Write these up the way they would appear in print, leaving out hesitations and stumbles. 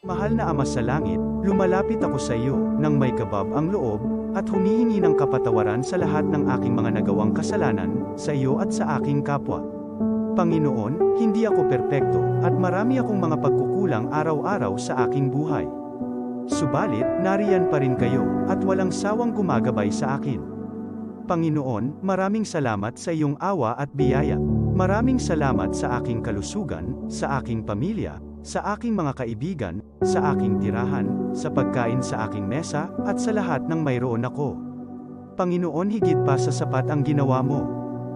Mahal na Ama sa langit, lumalapit ako sa iyo, nang may kabab ang loob, at humihingi ng kapatawaran sa lahat ng aking mga nagawang kasalanan, sa iyo at sa aking kapwa. Panginoon, hindi ako perpekto, at marami akong mga pagkukulang araw-araw sa aking buhay. Subalit, nariyan pa rin kayo, at walang sawang gumagabay sa akin. Panginoon, maraming salamat sa iyong awa at biyaya. Maraming salamat sa aking kalusugan, sa aking pamilya, sa aking mga kaibigan, sa aking tirahan, sa pagkain sa aking mesa, at sa lahat ng mayroon ako. Panginoon, higit pa sa sapat ang ginawa mo.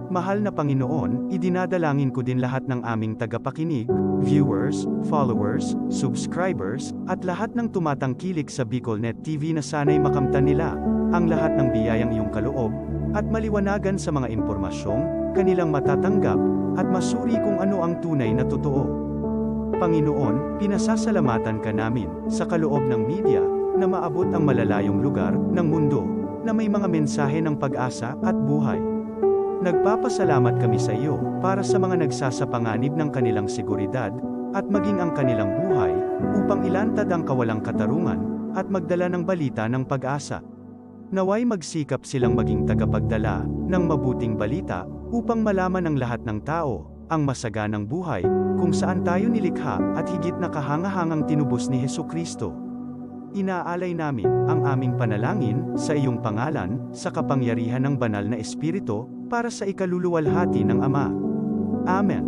Mahal na Panginoon, idinadalangin ko din lahat ng aming tagapakinig, viewers, followers, subscribers, at lahat ng tumatangkilik sa Bicolnet TV na sana'y makamtan nila ang lahat ng biyayang iyong kaloob, at maliwanagan sa mga impormasyong kanilang matatanggap, at masuri kung ano ang tunay na totoo. Panginoon, pinasasalamatan ka namin, sa kaloob ng media, na maabot ang malalayong lugar, ng mundo, na may mga mensahe ng pag-asa, at buhay. Nagpapasalamat kami sa iyo, para sa mga nagsasapanganib ng kanilang seguridad, at maging ang kanilang buhay, upang ilantad ang kawalang katarungan, at magdala ng balita ng pag-asa. Naway magsikap silang maging tagapagdala, ng mabuting balita, upang malaman ng lahat ng tao, ang masaganang buhay, kung saan tayo nilikha, at higit na kahangahangang tinubos ni Hesukristo. Inaalay namin ang aming panalangin sa iyong pangalan, sa kapangyarihan ng banal na Espiritu, para sa ikaluluwalhati ng Ama. Amen.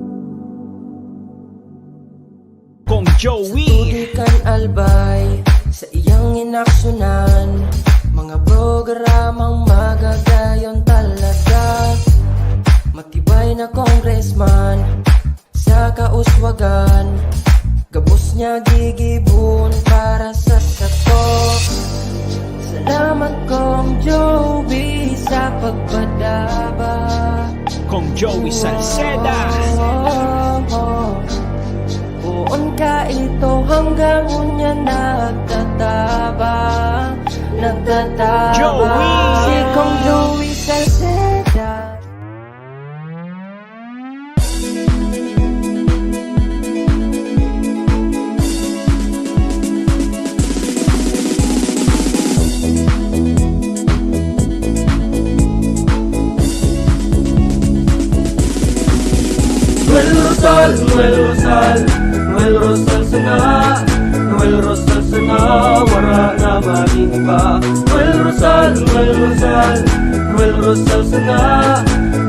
Kong Joey Tutudikan albay sa iyang inaksyonan, mga programang magagayon talaga. Matibay na congressman sa kauswagan, gabos niya gigibon para sa sato. Salamat Kong Joey sa pagpadaba. Kong Joey Salceda. Buon ka ito hanggang unya nagtataba Joey! Si Kong Joey Salceda. Noel Rosal sana, Noel Rosal sana, wala na maning iba. Noel Rosal sana,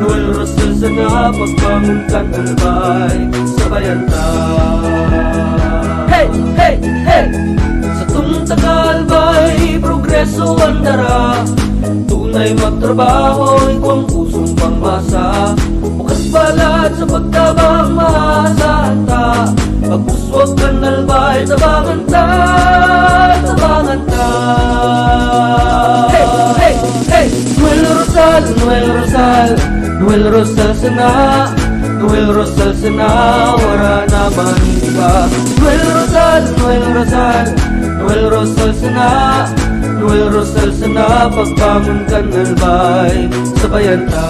Noel Rosal sana, pagbangon kan albay, sabayan ta. Hey, hey, hey! Sa tuntang albay, progreso ang dara. Tunay magtrabaho, ikaw ang pusong pangmasa. Bukas palad sa pagtabang maasahan ta. Pagpuswag kan albay, tabangan ta, tabangan ta. Hey, hey, hey! Noel Rosal, Noel Rosal, Noel Rosal sana, Noel Rosal sana, wala na maniba. Noel Rosal, Noel Rosal, Noel Rosal sana, Noel Rosal sana, pagbangon kan albay, sabayan ta.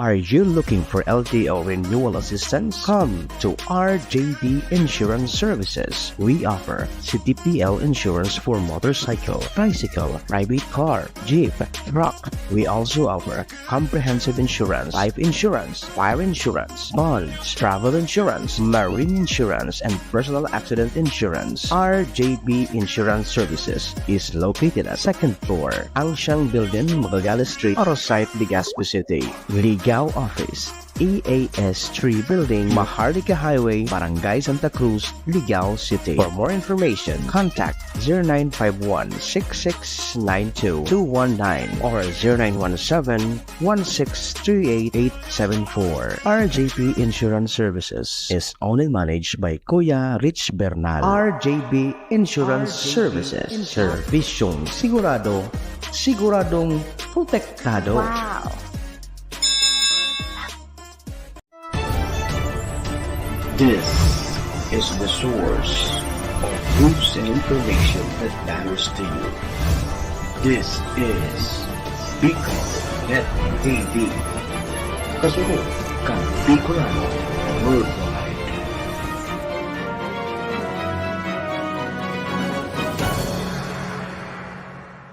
Are you looking for LTO renewal assistance? Come to RJB Insurance Services. We offer CTPL insurance for motorcycle, tricycle, private car, jeep, truck. We also offer comprehensive insurance, life insurance, fire insurance, bonds, travel insurance, marine insurance, and personal accident insurance. RJB Insurance Services is located at 2nd floor, Angshang Building, Magallanes Street, Orosite, Legazpi City. Ligao Office, EAS 3 Building, Maharlika Highway, Barangay Santa Cruz, Ligao City. For more information, contact 0951-6692-219 or 0917-1638874. RJB Insurance Services is owned and managed by Kuya Rich Bernal. RJB Insurance Services. Servisyong sigurado, siguradong protektado. Wow! This is the source of news and information that matters to you. This is Bicolnet TV. Kasunod kang Bicolano Worldwide.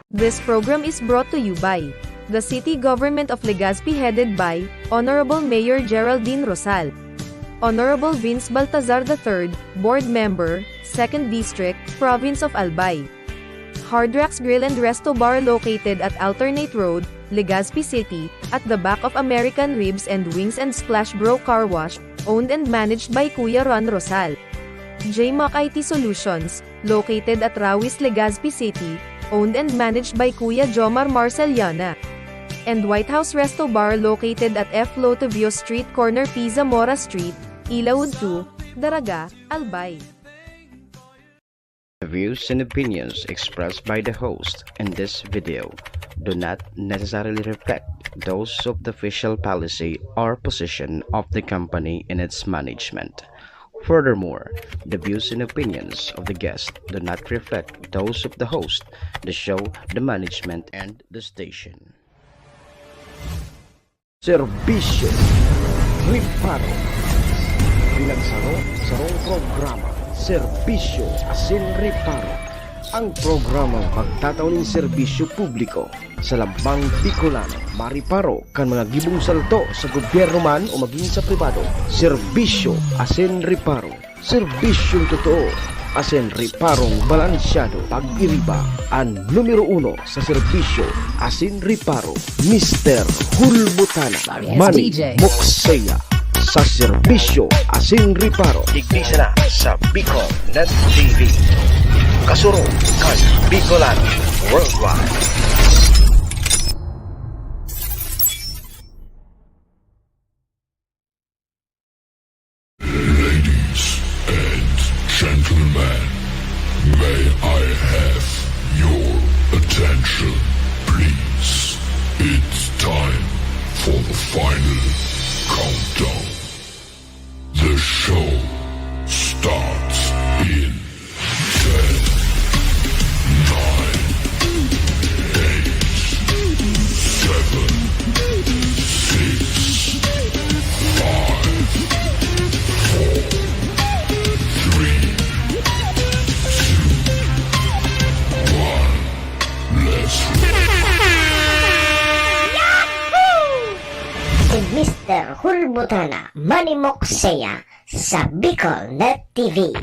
This program is brought to you by the City Government of Legazpi headed by Honorable Mayor Geraldine Rosal, Honorable Vince Baltazar III, Board Member, 2nd District, Province of Albay. Hard Rocks Grill and Resto Bar located at Alternate Road, Legazpi City, at the back of American Ribs and Wings and Splash Bro Car Wash, owned and managed by Kuya Ron Rosal. JMAC IT Solutions, located at Rawis, Legazpi City, owned and managed by Kuya Jomar Marceliana. And White House Resto Bar located at F. Lotovio Street corner Pisa Mora Street, Ilaud 2, Daraga, Albay. The views and opinions expressed by the host in this video do not necessarily reflect those of the official policy or position of the company and its management. Furthermore, the views and opinions of the guest do not reflect those of the host, the show, the management, and the station. Serbisyo Riparo. Pinagsaro-sarong programa, Serbisyo Asin Riparo. Ang programang pagtataunin serbisyo publiko sa Lambang Bicolano, Mariparo kan mga gibong salto sa gobyerno man o maging sa pribado. Serbisyo Asin Riparo. Serbisyong totoo, Asin Riparong balansyado. Pag-iriba ang numero 1 sa serbisyo Asin Riparo, Mr. Hulbutana Manny Moxeya. Sa serbisyo Asin Riparo, ignisan na sa Bicol Net TV. Kasuro kan Bicolano Worldwide. Gentlemen, may I have your attention, please? It's time for the final countdown. The show starts in 10, 9, 8, 7, 6, 5, 4, 3, 2, 1. Let's Si Mr. Hulbutana Manny Moxeya sa Bicol Net TV.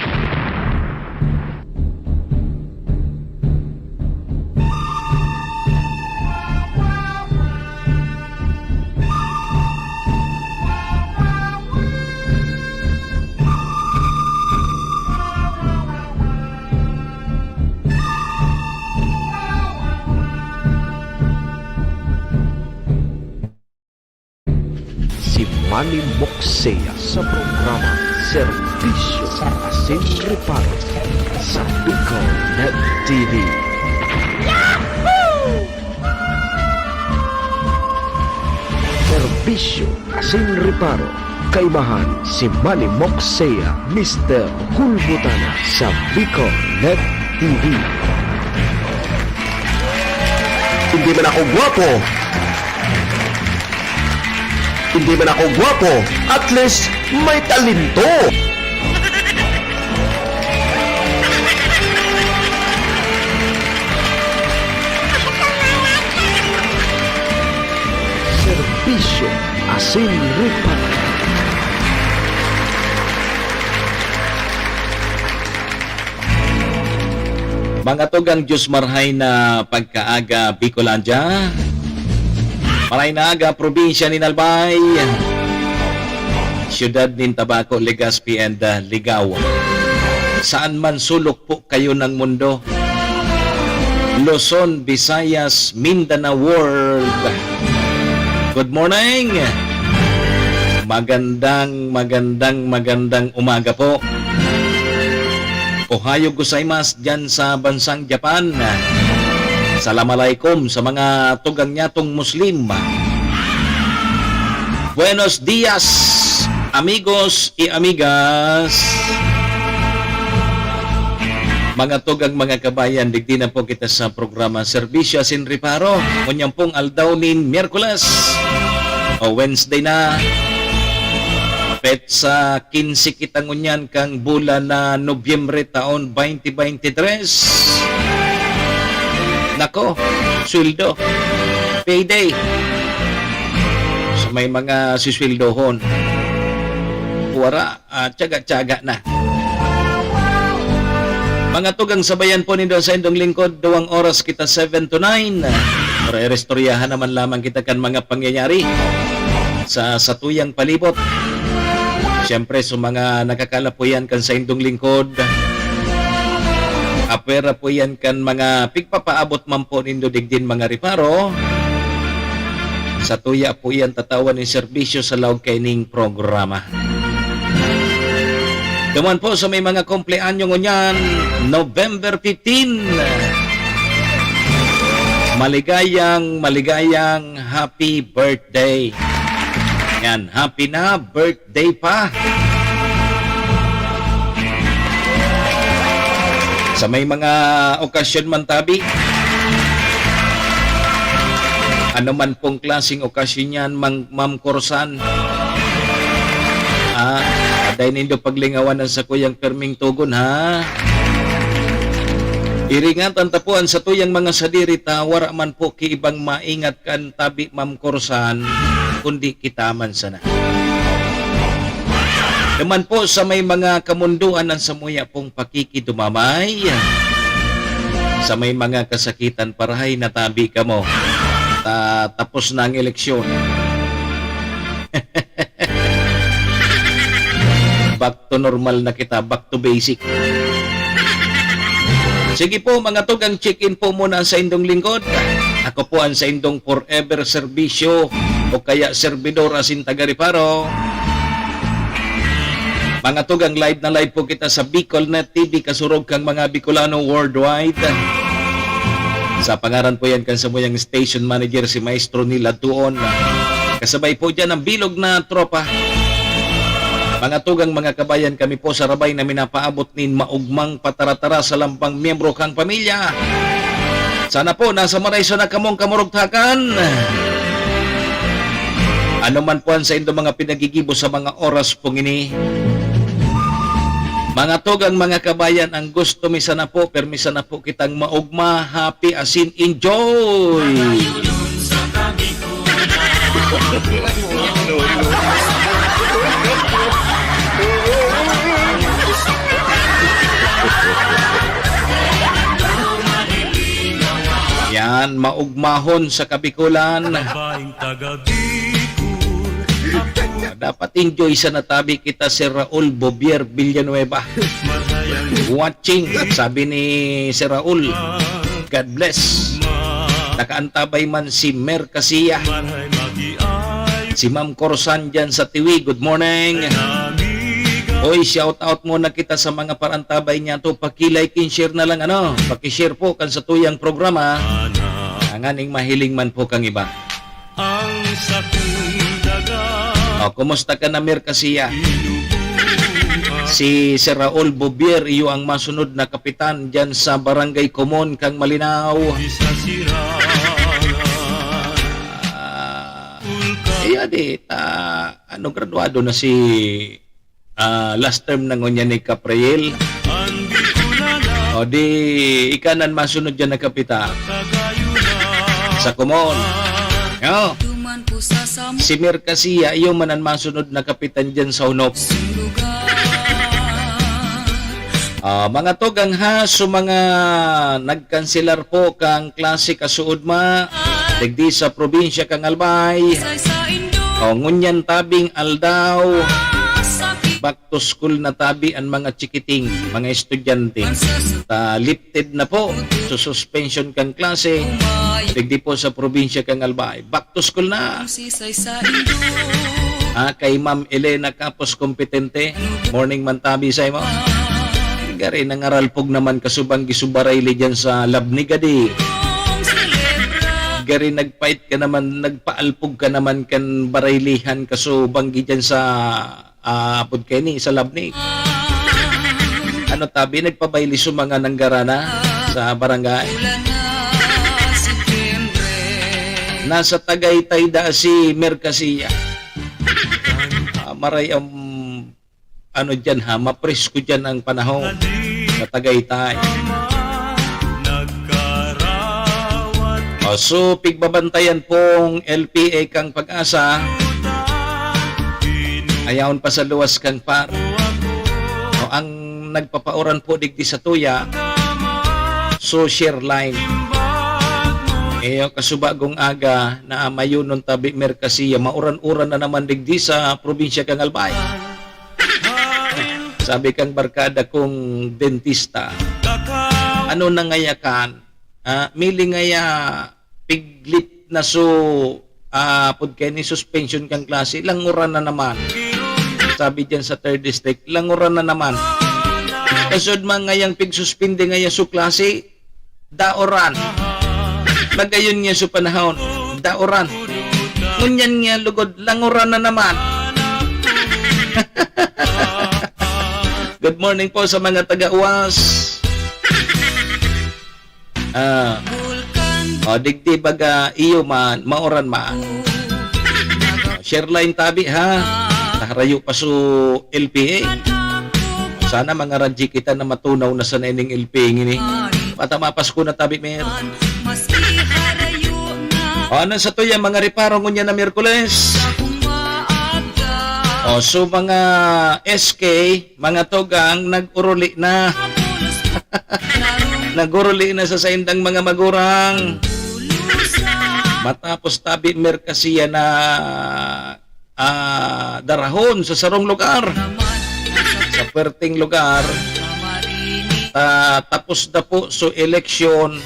Si Manny Moxeya sa programa Serbisyo Asin Riparo sa Bicol Net TV. Serbisyo Asin Riparo. Kaibahan si Manny Moxeya, Mr. Hulbutana sa Bicol Net TV. Hindi man ako gwapo, hindi man ako gwapo, at least may talento. Serbisyo Asin Riparo. Mga tugang Diyos marhay na pagkaaga Bicolandia, maray na aga probinsya ni Albay, siyudad nin Tabaco, Legazpi and Ligao. Saan man sulok po kayo ng mundo, Luzon, Visayas, Mindanao World. Good morning! Magandang umaga po. Ohayo gozaimasu dyan sa bansang Japan. Assalamualaikum sa mga tugang nyatong Muslim. Buenos dias, amigos y amigas. Mga tugang mga kabayan, digdi na po kita sa programa Serbisyo Asin Riparo. Kunyang pong aldaw nin Miyerkules o Wednesday na. Pet sa 15 kita ngunyan kang bulan na Nobyembre taon 2023. Nako, sweldo. Payday. So may mga sisweldohon. Wara, tiyaga-tiyaga na. Mga tugang sabayan po nindo sa indong lingkod, 2 oras kita 7 to 9. Para restoryahan naman lamang kita kan mga pangyayari sa tuyang palibot. Siyempre, sa mga nakakalapuyan kan sa indong lingkod, apera po yan kan mga pigpapaabot man po nindo digdin mga riparo. Sa tuya po yan tatawan ng serbisyo sa laog kaining programa. Duman po sa may mga kumpleanyo ngunyan, November 15. Maligayang happy birthday. Yan, happy na birthday pa. Sa may mga okasyon man tabi, ano man pong klaseng okasyon yan, Ma'am Corsan, aday nindo paglingawan ng sa kuyang perming tugon, ha? Iringatan tapuan sa tuyang mga sadirita, wara man po kiibang maingat kan tabi, Ma'am Corsan, kundi kita man sana. Naman po sa may mga kamunduan ng samuya pong pakikidumamay, sa may mga kasakitan parahay na tabi ka mo, tapos na ang eleksyon. Back to normal na kita, back to basic. Sige po mga tugang, check-in po muna sa indong lingkod. Ako po ang sa indong forever serbisyo o kaya servidor asin taga-riparo. Mga tugang, live na live po kita sa BicolNet TV, kasurog kang mga Bicolano worldwide. Sa pangaran po yan kan sa muyang station manager si Maestro Nila Tuon. Kasabay po dyan ang bilog na tropa. Mga tugang, mga kabayan, kami po sa rabay na minapaabot nin maugmang pataratara sa lampang miyembro kang pamilya. Sana po nasa marayso na kamong kamurugtakan. Ano man po sa indo mga pinagigibo sa mga oras pong ini. Mga tugang, mga kabayan, ang gusto misa na po, permisa na po kitang maugma, happy asin enjoy! Yan, maugmahon sa Kabikulan. Dapat enjoy sa natabi kita si Raul Bobier Villanueva. Watching, sabi ni si Raul, God bless. Nakaantabay man si Mer Casilla, si Ma'am Corsan dyan sa Tiwi, good morning. Hoy, shout out muna kita sa mga parantabay niya to. Paki-like and share na lang, paki-share po kan sa tuyang programa. Ang aning mahiling man po kang iba. Kumusta ka na, Mer Casilla? Si Sir Raul Bobier, iyo ang masunod na kapitan dyan sa Barangay Comon kang Malinaw. Graduado na si last term na ngunya ni Capriel. Di ikanan masunod dyan na kapitan sa Comon. Si Mer Casilla, iyo manan masunod na kapitan dyan sa Hunop. Mga tugang ha, so mga nagkanselar po kang klase kasuod ma, digdi sa probinsya kang Albay, ngunyan tabing aldaw, back to school na tabi ang mga chikiting, mga estudyante. Lifted na po, so suspension kang klase, digdi po sa probinsya kang Albay, back to school na. Kay Ma'am Elena Capos Kompetente, morning man tabi sa imo. Gari nangaralpog naman kasubang gisubarayli dyan sa Labnigadi. Gari nagpait ka naman, nagpaalpog ka naman kan baraylihan kasubang dyan sa Pudkeni, sa Labnig. Tabi, nagpabayli sa mga nanggarana sa barangay. Nasa Tagaytay da si Mer Casilla. Maray dyan ha, mapresko dyan ang panahon sa Tagaytay. So, pigbabantayan pong LPA kang pag-asa. Ayaon pa sa luwas kang par. Ang nagpapauran po digdi sa tuya, so share line. Kasubagong aga na mayunon tabi Merkasiya, mauran-uran na naman digdi sa probinsya kang Albay. Sabi kang barkada kong dentista, ano na ngayakan? Mili ngaya piglit na so pud ni suspension kang klase, languran na naman. Sabi diyan sa 3rd district, languran na naman. Kasod man ngayang pigsuspinde ngaya so klase, daoran. Bagayon niya sa panahon, daoran. Ngunyan niya lugod, languran na naman. Good morning po sa mga taga-uwas. Digdi baga iyo man, maoran man. Share line tabi ha. Taharayo pa so LPA. Sana mga radji kita na matunaw na sa naning LPA ngini. Pata mapasko na tabi mer. Ano sa tuya mga reparo ngunya na Miyerkules? So mga SK, mga togang nag-uruli na. Nag-uruli na sa saindang mga magurang. Matapos tabi Merkasiya na darahon sa sarong lugar. Sa perting lugar. Tapos na po so eleksyon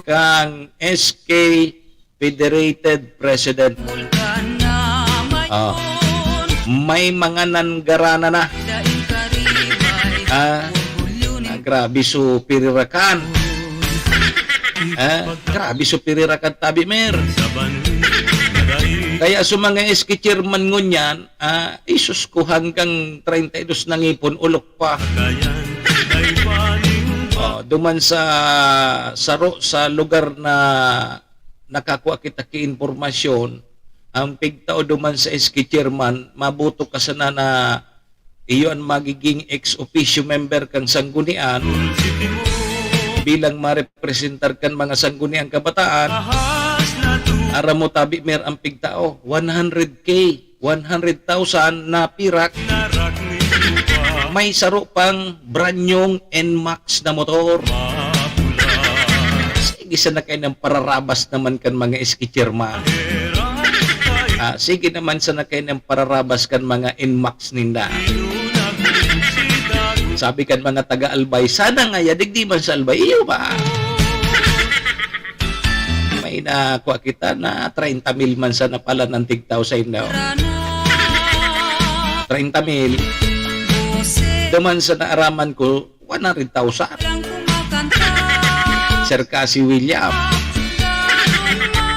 kang SK Federated President. May mga nanggarana na. Grabe so pirirakan. Grabe so pirirakan tabi mer. Kaya sa mga SK chairman ngunyan, isus ko hanggang 32 nangipon ulok pa. Duman sa lugar na nakakuha kita ki informasyon, ang pigtao duman sa SK chairman, mabuto ka sana na iyon magiging ex-officio member kang sanggunian bilang marepresentar kan mga sangguniang kabataan. Ara mo tabi mer ang pigtao 100K, 100,000 na pirak. May saro pang branyong NMAX na motor. Sige sana kayo ng pararabas naman kan mga SK chairman. Sige naman sana kayo ng pararabas kan mga NMAX ninda. Sabi kan mga taga-Albay, sana nga digdi man sa Albay, iyo ba? May nakuha kita na 30,000 man sana pala ng tigtaw sa inyo. 30,000. Duman sa naaraman ko, 100,000. Sir Cassie William.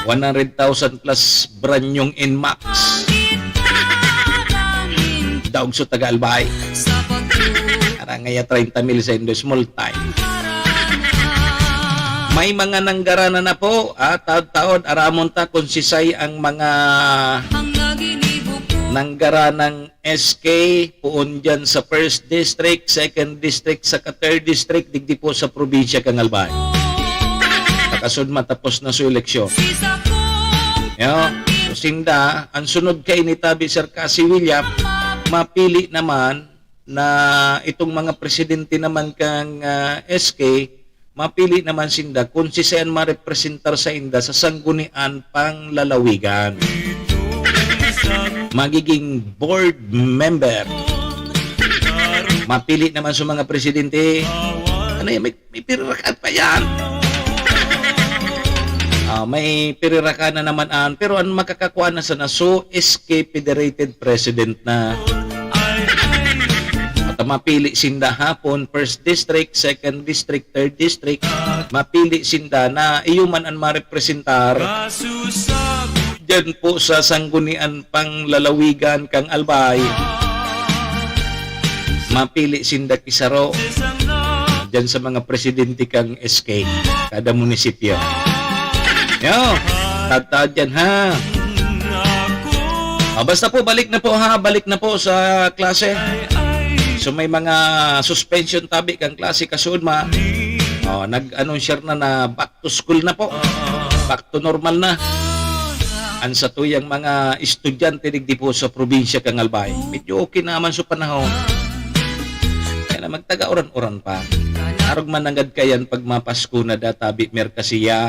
100,000 plus branyong NMAX. Daog sa taga-Albay. Ngaya 30,000 sa indo, small time. May mga nanggarana na po, taon-taon aramon ta kung sisay ang mga nanggaranang SK puon dyan sa 1st District, 2nd District, sa 3rd District, digdi po sa probinsya kang Albay. Takasod matapos na sa eleksyon. So sinda, ang sunod kay ni Tabi Sir Cassie William, mapili naman na itong mga presidente naman kang SK, mapili naman sinda kung sisayan marepresentar sa inda sa sanggunian pang lalawigan. Magiging board member. Mapili naman sa mga presidente. Ano yan? May pirirakan pa yan. May pirirakan na naman pero ang makakakuha na sana so SK Federated President na. Mapili sinda hapon 1st District, 2nd District, 3rd District, mapili sinda na iyo man ang marepresentar dyan po sa sanggunian pang lalawigan kang Albay. Mapili sinda kisaro dyan sa mga presidente kang SK kada munisipyo. Tata dyan ha. Basta po balik na po sa klase. So may mga suspension tabi kang klase kasunod nag-anunsyer na back to school na po. back to normal na. Ang sa tuyang mga estudyante digdi po sa probinsya kang Albay. Medyo okay naman sa panahon. Kaya na magtaga-oran-oran pa. Arog manangad kayan pag mapasko na databi Merkasiya.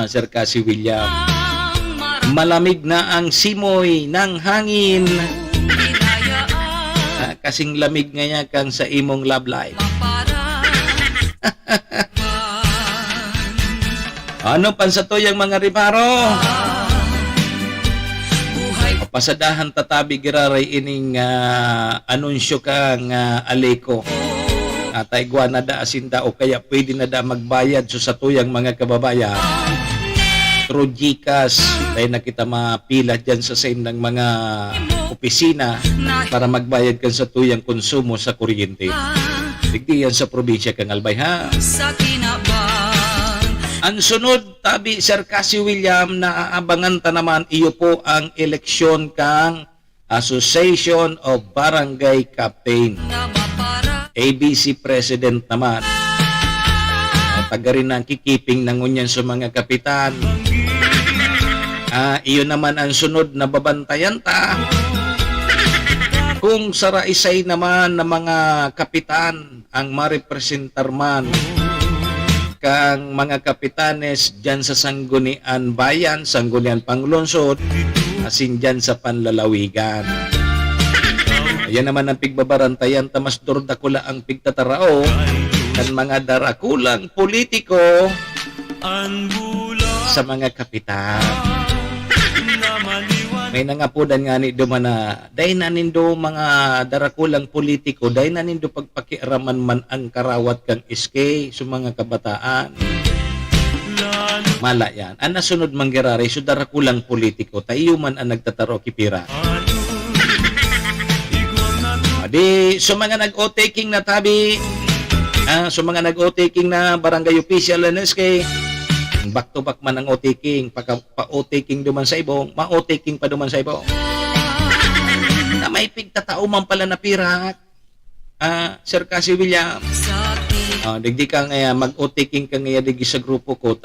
Sir Cassie William. Malamig na ang simoy ng hangin. Kasing lamig nga kang sa imong love life. Ano pansatoy ang mga riparo? Pasadahan tatabi giraray ining anunsyo kang aleko. Taigwa na da asinda o kaya pwede na da magbayad so sa tuyang mga kababayan. Through GCash, dahil na kita mapila dyan sa same ng mga opisina para magbayad kan sa tuyang konsumo sa kuryente. Digdi yan sa probinsya kang Albay ha. Ang sunod, tabi Sir Cassie William, na aabangan ta naman iyo po ang eleksyon kang Association of Barangay Captain. ABC President naman. Taga rin ang kikiping ng unyan sa mga kapitan. Iyo naman ang sunod na babantayan ta. Kung saraisay naman na mga kapitan ang marepresentar man kang mga kapitanes dyan sa Sanggunian Bayan, Sanggunian Panglungsod, asin dyan sa Panlalawigan. Ayan naman ang pigbabarantayan, tamas dordakula ang pigtatarao kan mga darakulang politiko sa mga kapitan. May nangapudan nga ni dumana, dahil nanindo mga darakulang politiko, dahil nanindo pagpakiaraman man ang karawat kang SK sa mga kabataan. Mala yan. Ang nasunod manggirari, so darakulang politiko, tayo man ang nagtataro kipira. Di, so mga nag-o-taking na tabi, so mga nag-o-taking na barangay official and SK, back to back man ang o-taking, pa-o-taking duman sa ibong, ma-o-taking pa duman sa ibong. Na may pigtatao man pala na pirak, Sir Cassie William. Digdi ka nga mag-o-taking ka nga digi sa grupo ko,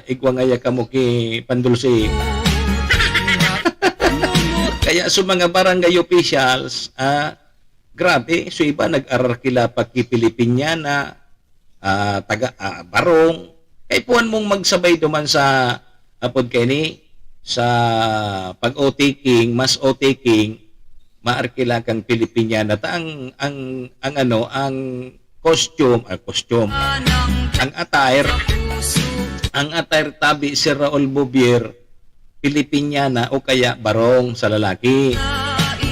igwa nga ka mo ki Pandulsi. Kaya so mga barangay officials, grabe, so iba nag-arar kila pagki Pilipinyana, taga Barong, kay puan mong magsabay duman sa apod kay ni sa pag-o-taking, mas o-taking, maarkila kang Pilipinyana ta ang costume, ang attire tabi si Raul Bouvier, Pilipinyana o kaya Barong sa lalaki.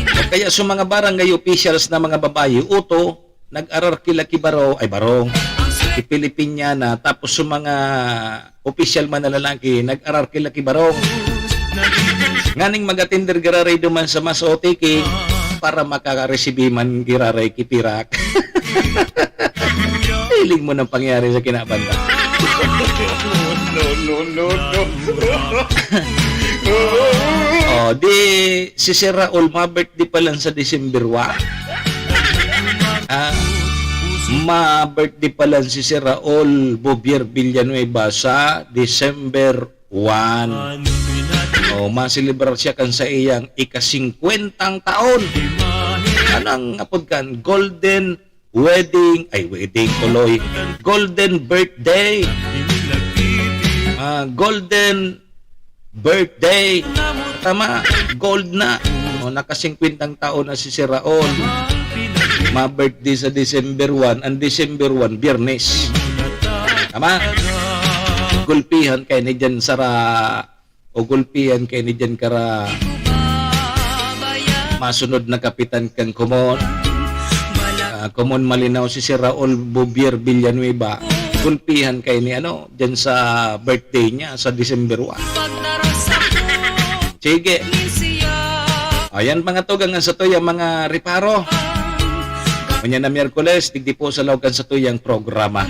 O kaya sa mga barangay officials na mga babae, uto, nag-arar kila ki Barong, Pilipinyana, tapos sa mga official man na lalaki, nag-arar kila ki Barong. Nganing mag-attender giraray duman sa mas o-taking para makakaresibi man giraray ki Pirak. Hiling mo ng pangyari sa kinabanda. Di si Sir Raul, ma-birthday pa lang sa December 1. Ma-birthday pa lang si Sir Raul Bouvier Villanueva sa December 1. Masilibrar siya kan sa iyang ika-50 taon. Anang apod kan? Golden birthday. Golden birthday. Tama, gold na. Naka-50 taon na si Sir Raul. Ma-birthday sa December 1. Ang December 1, Biyernes. Tama? Gulpihan kay ni dyan gulpihan kay ni dyan kara masunod na kapitan kang kumon. Kumon malinaw si Sir Raul Bouvier Villanueva. Gulpihan kay ni dyan sa birthday niya sa December 1. Sige. Ayan mga tugang sa tuyang mga riparo. Kanya na Miyerkules, digdi po sa laukan sa tuyang programa.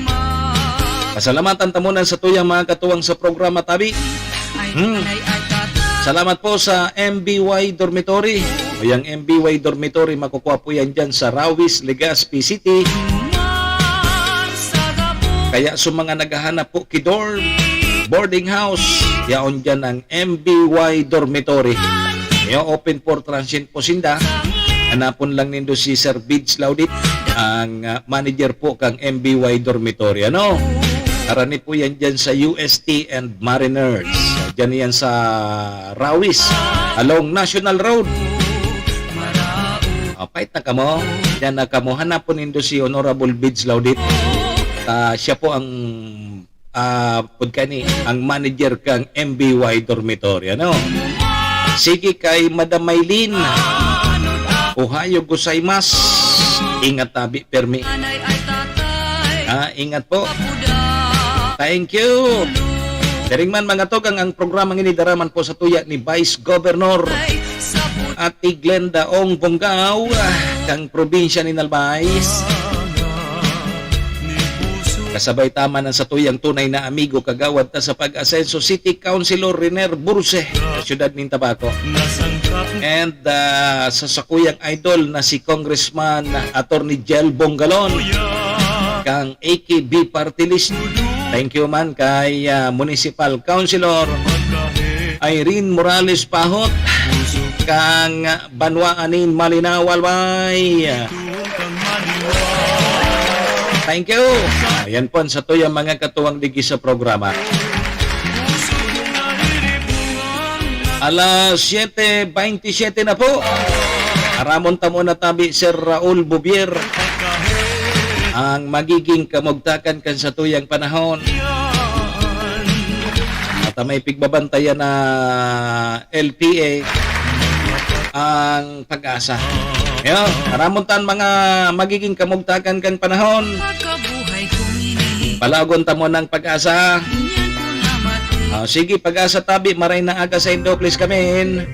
Pasalamatan tamunan sa tuyang mga katuwang sa programa tabi. Salamat po sa MBY Dormitory. O yung MBY Dormitory, makukuha po yan dyan sa Rawis, Legazpi City. Kaya sa mga naghahanap po ki-dorm, boarding house. Yaon dyan ang MBY Dormitory. Yo, open for transient po sinda. Hanapon lang nindo si Sir Bids Laudit, ang manager po kang MBY Dormitory. Ano? Karani po yan dyan sa UST and Mariners. Dyan yan sa Rawis, along National Road. Pait na kamo. Yan na kamo. Hanapon nindo si Honorable Bids Laudit. Siya po ang ang manager kang MBY Dormitory. Ano? Sige kay Madam Maylin. Ohayo gozaimasu. Ingat tabi permi. Ingat po. Thank you. Daring man mga togang ang programang ini daraman po sa tuya ni Vice Governor Ate Glenda Ong Bonggao kang probinsya ni Nalbais. Kasabay tama ng sa tuyang tunay na amigo kagawad ta sa pag-asenso City Councilor Riner Burse sa siyudad ng Tabaco. And sa sakuyang idol na si Congressman Attorney Jel Bongalon kang AKB Party List. Thank you man kay Municipal Councilor Irene Morales Pahot kang Banwaanin Malinawal bay. Thank you. Ayan po sa tuyang mga katuwang digi sa programa. Alas 7:27 na po. Aramon tamo na tabi Sir Raul Bubier ang magiging kamugtakan kan sa tuyang panahon. At may pigbabantayan na LPA ang pag-asa. Yo, aramontan mga magiging kamugtakan kan panahon. Palagon tamo ng pag-asa. Sige, pag-asa tabi, maray na aga sa Indo, please kamin.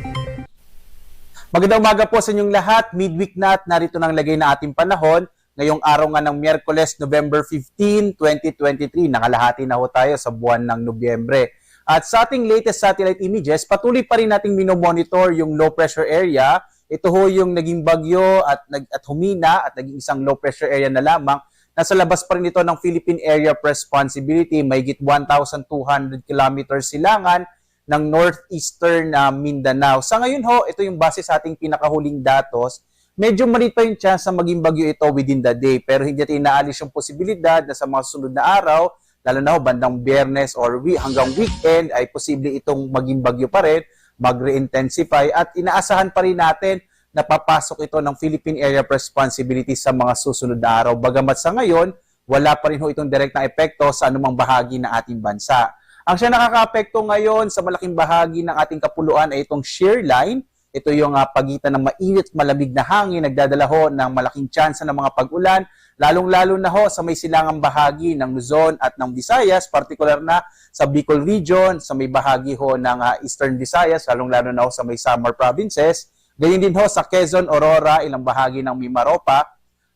Magandang umaga po sa inyong lahat. Midweek na at narito nang lagay na ating panahon. Ngayong araw nga ng Miyerkules, November 15, 2023. Nakalahati na ho tayo sa buwan ng Nobyembre. At sa ating latest satellite images, patuloy pa rin nating minomonitor yung low pressure area. Ito ho yung naging bagyo at humina at naging isang low pressure area na lamang. Nasa labas pa rin ito ng Philippine Area of Responsibility. Mahigit 1,200 kilometers silangan ng northeastern Mindanao. Sa ngayon ho, ito yung base sa ating pinakahuling datos. Medyo maliit pa yung chance na maging bagyo ito within the day. Pero hindi natin inaalis yung posibilidad na sa mga sunod na araw, lalo na ho bandang Biyernes or hanggang weekend, ay posible itong maging bagyo pa rin, mag-re-intensify at inaasahan pa rin natin na papasok ito ng Philippine Area of Responsibility sa mga susunod na araw. Bagamat sa ngayon, wala pa rin ho itong direct na epekto sa anumang bahagi ng ating bansa. Ang siya nakaka-apekto ngayon sa malaking bahagi ng ating kapuluan ay itong shear line. Ito yung pagitan ng mainit at malamig na hangin, nagdadala ho ng malaking tsansa ng mga pag-ulan, lalong-lalo na ho sa may silangang bahagi ng Luzon at ng Visayas, particular na sa Bicol region, sa may bahagi ho ng Eastern Visayas, lalong-lalo na ho sa may Samar provinces. Ganyan din ho sa Quezon, Aurora, ilang bahagi ng Mimaropa.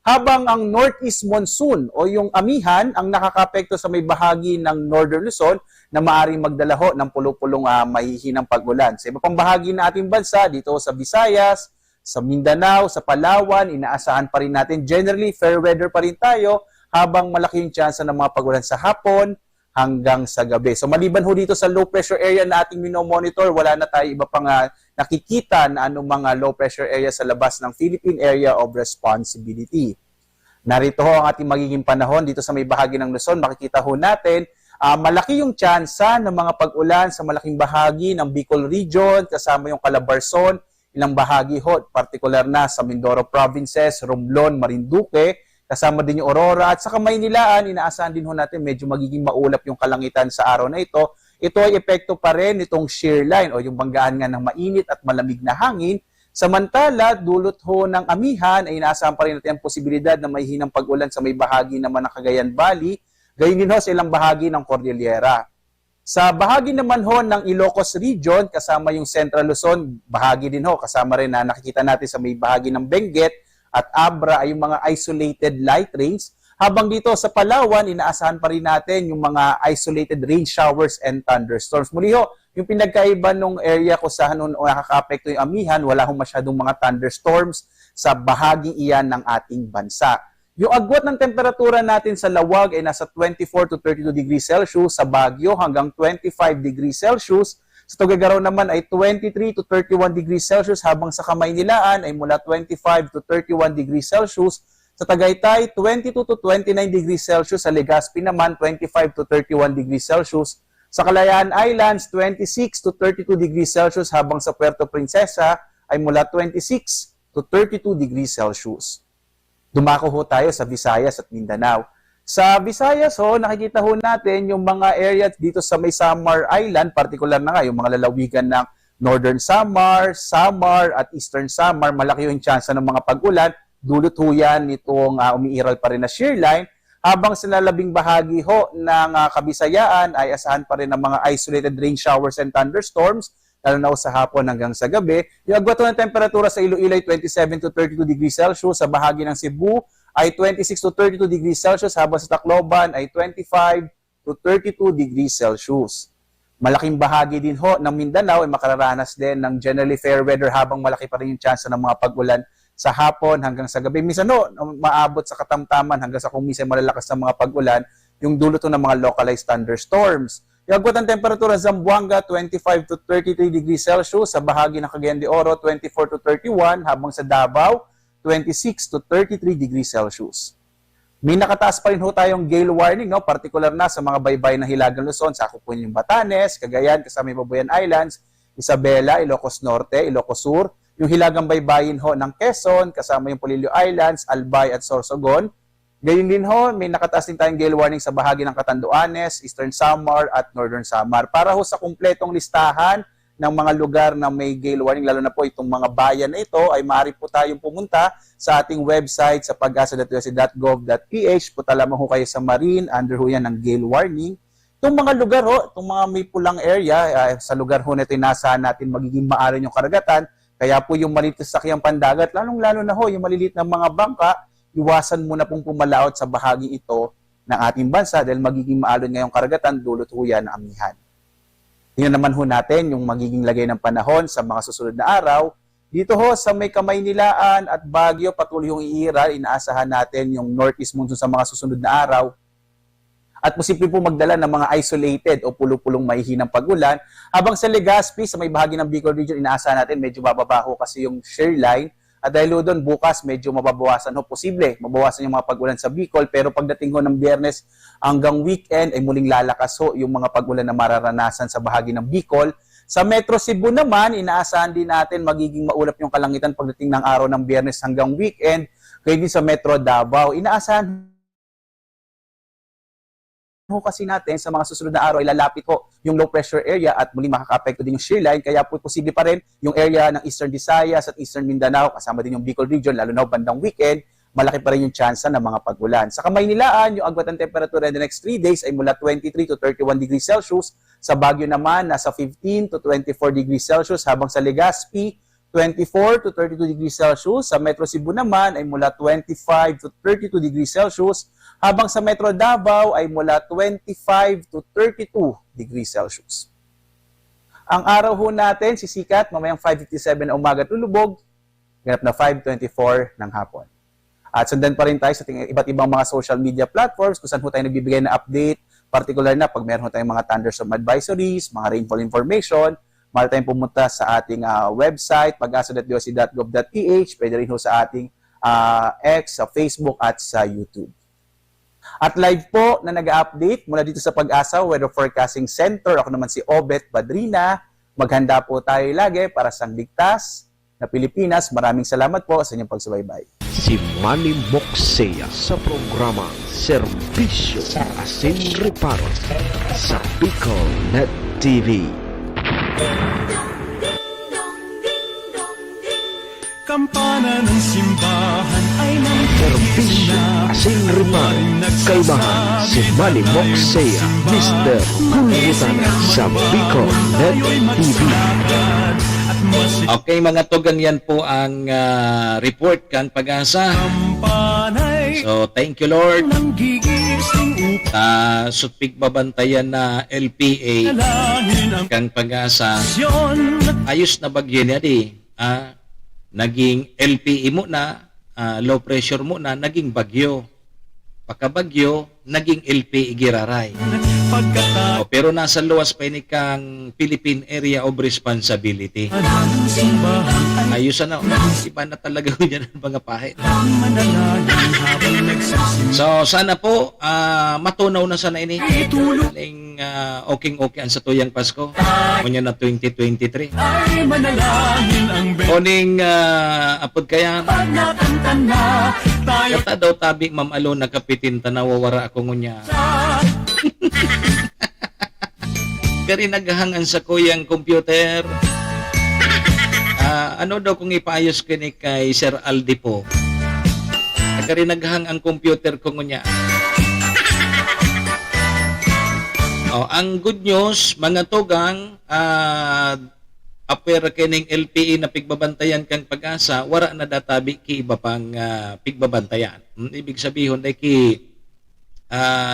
Habang ang northeast monsoon o yung amihan ang nakakapekto sa may bahagi ng Northern Luzon na maaaring magdala ho ng pulong-pulong mahihinang pag-ulan. Sa iba pang bahagi ng ating bansa, dito sa Visayas, sa Mindanao, sa Palawan, inaasahan pa rin natin. Generally, fair weather pa rin tayo habang malaki yung chance ng mga pag-ulan sa hapon hanggang sa gabi. So maliban ho dito sa low pressure area na ating minomonitor, wala na tayo iba pang nakikita na anong mga low pressure area sa labas ng Philippine Area of Responsibility. Narito ho ang ating magiging panahon dito sa may bahagi ng Luzon. Makikita ho natin, malaki yung tsansa ng mga pag-ulan sa malaking bahagi ng Bicol region, kasama yung Calabarzon, ilang bahagi ho, particular na sa Mindoro provinces, Romblon, Marinduque, kasama din yung Aurora, at sa Kamaynilaan, inaasahan din ho natin medyo magiging maulap yung kalangitan sa araw na ito. Ito ay epekto pa rin itong shear line o yung banggaan nga ng mainit at malamig na hangin. Samantala, dulot ho ng amihan ay inaasahan pa rin natin ang posibilidad na may hinang pag-ulan sa may bahagi naman ng Cagayan Valley, gayon din ho sa ilang bahagi ng Cordillera. Sa bahagi naman ho ng Ilocos region, kasama yung Central Luzon, bahagi din ho, kasama rin na nakikita natin sa may bahagi ng Benguet at Abra ay yung mga isolated light rains. Habang dito sa Palawan, inaasahan pa rin natin yung mga isolated rain showers and thunderstorms. Muli ho, yung pinagkaiba ng area kung saan nakaka-apekto yung amihan, wala hong masyadong mga thunderstorms sa bahaging iyan ng ating bansa. Yung agwat ng temperatura natin sa Lawag ay nasa 24 to 32 degrees Celsius, sa Baguio hanggang 25 degrees Celsius, sa Tuguegarao naman ay 23 to 31 degrees Celsius, habang sa Kamaynilaan ay mula 25 to 31 degrees Celsius, sa Tagaytay 22 to 29 degrees Celsius, sa Legazpi naman 25 to 31 degrees Celsius, sa Kalayaan Islands 26 to 32 degrees Celsius, habang sa Puerto Princesa ay mula 26 to 32 degrees Celsius. Dumako ho tayo sa Visayas at Mindanao. Sa Visayas ho, nakikita ho natin yung mga areas dito sa may Samar Island, particular na nga yung mga lalawigan ng Northern Samar, Samar at Eastern Samar. Malaki yung chance ng mga pag-ulan. Dulot ho yan nitong umiiral pa rin na shear line. Habang sa lalabing bahagi ho ng Kabisayaan ay asahan pa rin ng mga isolated rain showers and thunderstorms, lalo na sa hapon hanggang sa gabi. Yung agwat ng temperatura sa Iloilo ay 27 to 32 degrees Celsius, sa bahagi ng Cebu ay 26 to 32 degrees Celsius, habang sa Tacloban ay 25 to 32 degrees Celsius. Malaking bahagi din ho ng Mindanao ay makararanas din ng generally fair weather, habang malaki pa rin yung chance ng mga pag-ulan sa hapon hanggang sa gabi. Minsan no, maabot sa katamtaman hanggang sa kung minsan malalakas na mga pag-ulan, yung dulot ng mga localized thunderstorms. Yung agwat ng temperatura sa Zamboanga, 25 to 33 degrees Celsius. Sa bahagi ng Cagayan de Oro, 24 to 31. Habang sa Davao, 26 to 33 degrees Celsius. May nakataas pa rin ho tayong gale warning, no? Particular na sa mga baybay ng Hilagang Luzon. Sakop po yung Batanes, Cagayan, kasama yung Babuyan Islands, Isabela, Ilocos Norte, Ilocos Sur. Yung Hilagang Baybayin ho ng Quezon, kasama yung Polillo Islands, Albay at Sorsogon. Gayun din ho, may nakataas din tayong gale warning sa bahagi ng Catanduanes, Eastern Samar at Northern Samar. Para ho sa kumpletong listahan ng mga lugar na may gale warning, lalo na po itong mga bayan na ito, ay maaari po tayong pumunta sa ating website sa pag-asa.usc.gov.ph. Punta lamang ho kayo sa Marine, under ho yan ng gale warning. Itong mga lugar ho, itong mga may pulang area, sa lugar ho na ito, inasahan natin magiging maaari yung karagatan. Kaya po yung maliit na sakyang pandagat, lalong-lalo na ho, yung maliliit na mga bangka, iwasan muna pong pumalaot sa bahagi ito ng ating bansa dahil magiging maalon ngayong karagatan, dulot ho yan ng amihan. Tingnan naman ho natin yung magiging lagay ng panahon sa mga susunod na araw. Dito ho sa may Kamaynilaan at Baguio, patuloy yung iiral, inaasahan natin yung northeast monsoon sa mga susunod na araw. At posible po magdala ng mga isolated o pulo-pulong mahihinang pag-ulan. Habang sa Legazpi, sa may bahagi ng Bicol Region, inaasahan natin medyo bababa ho kasi yung shear line. At dahil doon bukas medyo mababawasan ho, posible mabawasan yung mga pag-ulan sa Bicol, pero pagdating ho ng Biyernes hanggang weekend ay muling lalakas ho yung mga pag-ulan na mararanasan sa bahagi ng Bicol. Sa Metro Cebu naman, inaasahan din natin magiging maulap yung kalangitan pagdating ng araw ng Biyernes hanggang weekend. Kaya din sa Metro Davao, inaasahan ho kasi natin sa mga susunod na araw ay lalapit ho yung low pressure area at muling makaka-apekto din yung shear line, kaya po posible pa rin yung area ng Eastern Visayas at Eastern Mindanao, kasama din yung Bicol Region, lalo na bandang weekend, malaki pa rin yung chance ng mga pag-ulan. Sa Kamaynilaan, yung agwat ng temperatura in the next 3 days ay mula 23 to 31 degrees Celsius. Sa Baguio naman, nasa 15 to 24 degrees Celsius, habang sa Legazpi, 24 to 32 degrees Celsius. Sa Metro Cebu naman ay mula 25 to 32 degrees Celsius, habang sa Metro Davao ay mula 25 to 32 degrees Celsius. Ang araw ho natin, sisikat mamayang 5:57 na umaga at lulubog, ganap na 5:24 ng hapon. At sundan pa rin tayo sa iba't ibang mga social media platforms kung saan ho tayo nagbibigay na update, particular na pag meron ho tayong mga thunderstorm advisories, mga rainfall information. Maaari tayong pumunta sa ating website, pag-asa.usc.gov.ph, pwede rin ho sa ating X, sa Facebook at sa YouTube. At live po na nag-update mula dito sa Pag-asa Weather Forecasting Center. Ako naman si Obet Badrina. Maghanda po tayo lagi para sa ligtas na Pilipinas. Maraming salamat po sa inyong pagsubaybay. Si Manny Moxea sa programa Serbisyo Asin Reparo sa Bicol Net TV. Kampana ng simbahan ay Serbisyo Asin Reparo. Kaibahan si Manny Moxea, Mr. Kulbutana sa Bicol Net TV. Okay mga tugan, yan po ang report kan Pag-asa. So thank you Lord. Sutpik babantayan na LPA kang Pag-asa. Ayos na bagyo niya di. Naging LPA mo na low pressure muna, naging bagyo. Pagkabagyo, naging LP Igiraray. Pagkatapos Pero nasa luwas pa ini kang Philippine Area of Responsibility. ng simbahan ay Ayos na, iba na talaga yun ng mga pahit. manalangin habang nagsasimba. So, sana po, matunaw na sana ini. Itulog Aling okay ang sa tuyang Pasko. Kunya na 2023. ay manalangin ang Kuning apod kaya, natantan na tayo kata daw tabi Ma'am Alo nakapitin tanawawara ako ngunya. Kari naghangan sa kuyang computer. Ano daw kung ipaayos kini kay Sir Aldi po. Kari naghang ang computer ko ngunya. Ang good news, mga tugang, apera kining LPE na pigbabantayan kang pag-asa, wara na databi ki iba pang pigbabantayan. Ibig sabihin, dahil ki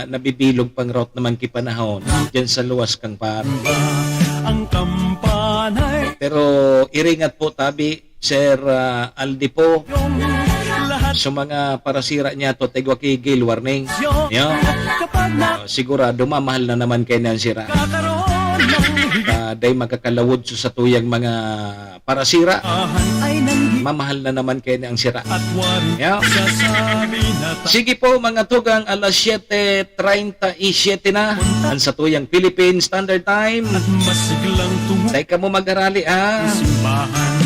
nabibilog pang route naman ki panahon dyan sa luwas kang par. ang kampanay Pero iringat po tabi, Sir Aldi po, lahat sa mga parasira niya to, tegwa ki gil warning. Yo. kapag Sigurado, mamahal na naman kayo ng sira. nakakaroon ng Dahil magkakalawod sa tuyang mga parasira, higahan ay nanghi mamahal na naman kayo ng sira. at waring Yeah. sasabi na Sige po mga tugang, alas 7:37 na ang sa tuyang Philippine Standard Time. masiglang tungo Dahil ka mo mag-arali simbahan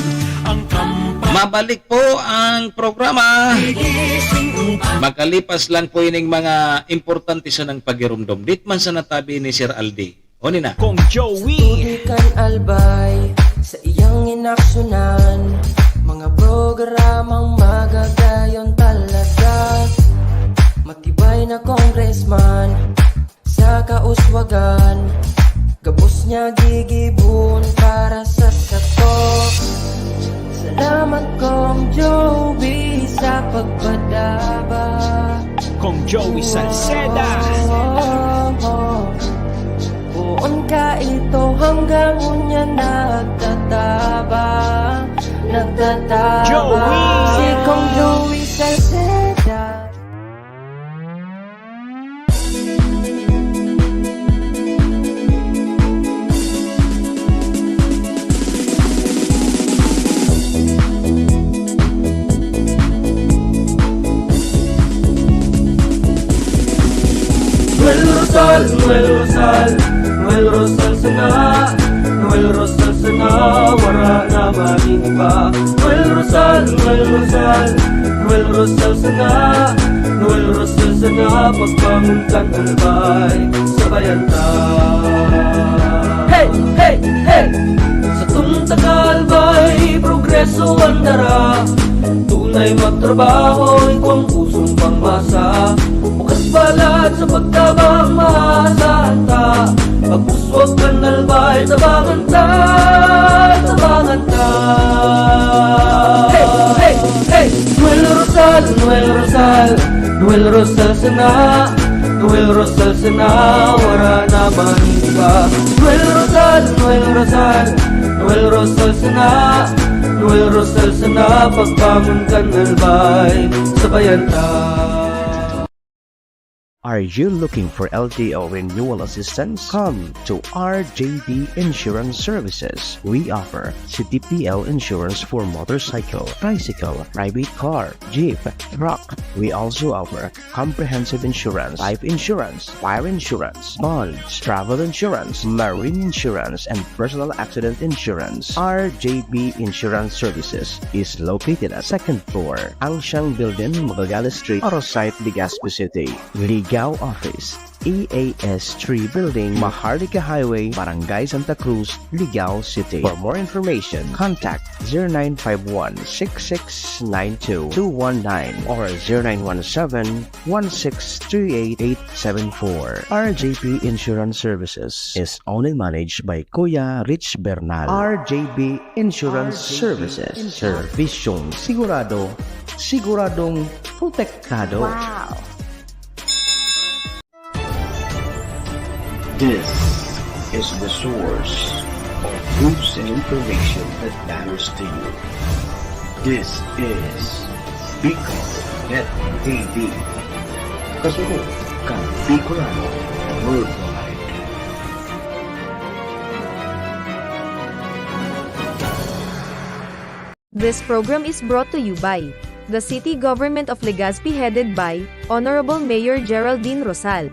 ang kampanay Mabalik po ang programa. gising upang Makalipas lang po ining mga importante sa ng pagirumdom. Ditman sa natabi ni Sir Aldi. Oni na. kong Joey Tudikan albay sa iyang inaksyonan, mga programang magagayon talaga. Matibay na congressman sa kauswagan, gabos niya gigibon para sa sato. Salamat kong Joey sa pagpadaba. kong Joey Salceda Buon ka ito hanggang unya nagtataba. Joey! Si Kong Joey Salceda. Noel Rosal, Noel Rosal, Noel Rosal sana, Noel Rosal sana, wala na maning iba. Noel Rosal, Noel Rosal, Noel Rosal sana, Noel Rosal sana, pagbangon kang albay, sabayan ta. Hey, hey, hey! Sa tunta kalbay, progreso ang dara. Tunay magtrabaho, ikaw ang pusong pangmasa. Bukas balat sa pagtabang maasahan ta. Pagpuswag kang albay, tabangan ta, tabangan ta. Hey, hey, hey! Noel Rosal, Noel Rosal, Noel Rosal sana, Noel Rosal sana, wala na maning iba. Noel Rosal, Noel Rosal, Noel Rosal sana, Noel Rosal sana, pagbangon kang albay, sabayan ta. Are you looking for LTO renewal assistance? Come to RJB Insurance Services. We offer CTPL insurance for motorcycle, tricycle, private car, jeep, truck. We also offer comprehensive insurance, life insurance, fire insurance, bonds, travel insurance, marine insurance, and personal accident insurance. RJB Insurance Services is located at 2nd floor, Angshang Building, Magallanes Street, Orosite, Legazpi City. Ligao Office, EAS 3 Building, Maharlika Highway, Barangay Santa Cruz, Ligao City. For more information, contact 0951-6692-219 or 0917-1638874. RJP Insurance Services is owned and managed by Kuya Rich Bernal. RJB Insurance Services. Servisyong sigurado, siguradong protektado. Wow! This is the source of news and information that matters to you. This is Bicol Net TV. Kasunod kang Bicolano Worldwide. This program is brought to you by the City Government of Legazpi headed by Honorable Mayor Geraldine Rosal,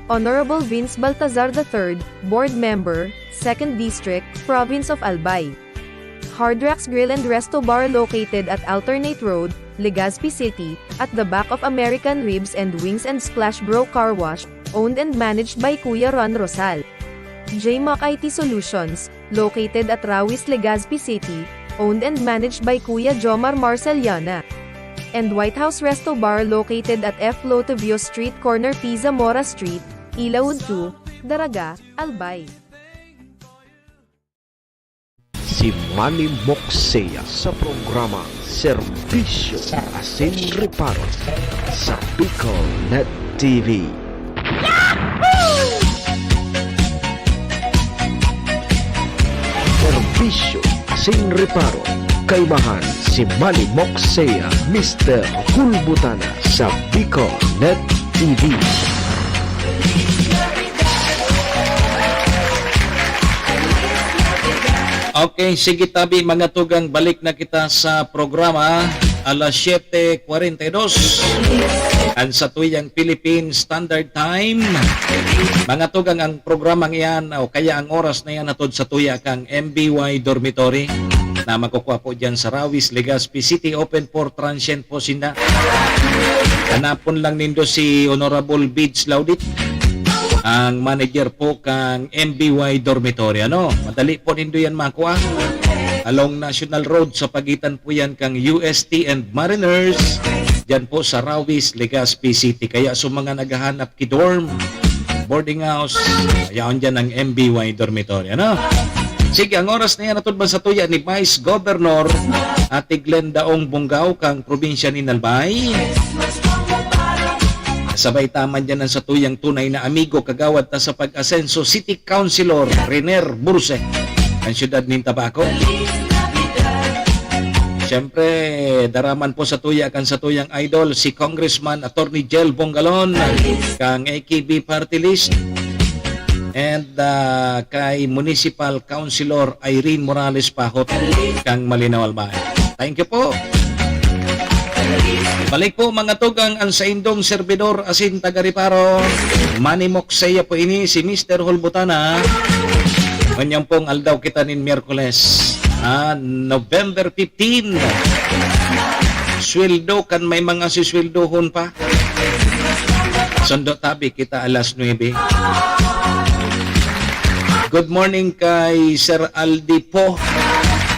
Honorable Vince Baltazar III, Board Member, 2nd District, Province of Albay. Hard Rocks Grill and Resto Bar located at Alternate Road, Legazpi City, at the back of American Ribs and Wings and Splash Bro Car Wash, owned and managed by Kuya Ron Rosal. JMAC IT Solutions, located at Rawis, Legazpi City, owned and managed by Kuya Jomar Marceliana. And White House Resto Bar located at F. Lotavio Street Corner Pisa Mora Street, Ilaud 2, Daraga, Albay. Si Manny Moxea sa programa Serbisyo Asin Reparo sa Bicol Net TV. Serbisyo Asin Reparo, kaibahan si Manny Moxea, Mr. Hulbutana sa Bicol Net TV. Okay, sige tabi mga tugang, balik na kita sa programa alas 7:42 ang sa tuyang Philippine Standard Time. Mga tugang, ang programang iyan o kaya ang oras na yan natod sa tuya kang MBY Dormitory na makukuha po dyan sa Rawis, Legazpi City, open for transient po sina. Hanapon lang nindo si Honorable Bids Laudit, ang manager po kang MBY Dormitory. Ano? Madali po nindo yan makuha. Along National Road sa pagitan po yan kang UST and Mariners. Diyan po sa Rawis, Legazpi City. Kaya sa mga naghahanap ki-dorm, boarding house, ayaon dyan ang MBY Dormitory. Ano? Sige, ang oras na yan natod ba sa tuya ni Vice Governor Ate Glendaong Bungaw kang probinsya ni Nalbay. Sabay taman dyan ang sa tuyang tunay na amigo kagawad ta sa pag-asenso City Councilor Rener Burse ang siyudad ng Tabaco. Siyempre, daraman po sa tuya kan sa tuyang idol si Congressman Attorney Jel Bongalon kang AKB Party List and kay Municipal Councilor Irene Morales Pahot kang Malinaw Albay. Thank you po. Balik po mga tugang ang sa indong servidor asin taga-Reparo. Manny Moxea po ini si Mr. Hulbutana. Kanyang pong aldaw kita nin Miyerkules. November 15. Sweldo kan may mga sisweldohon pa. Sundo tabi kita alas 9. Good morning kay Sir Aldi po,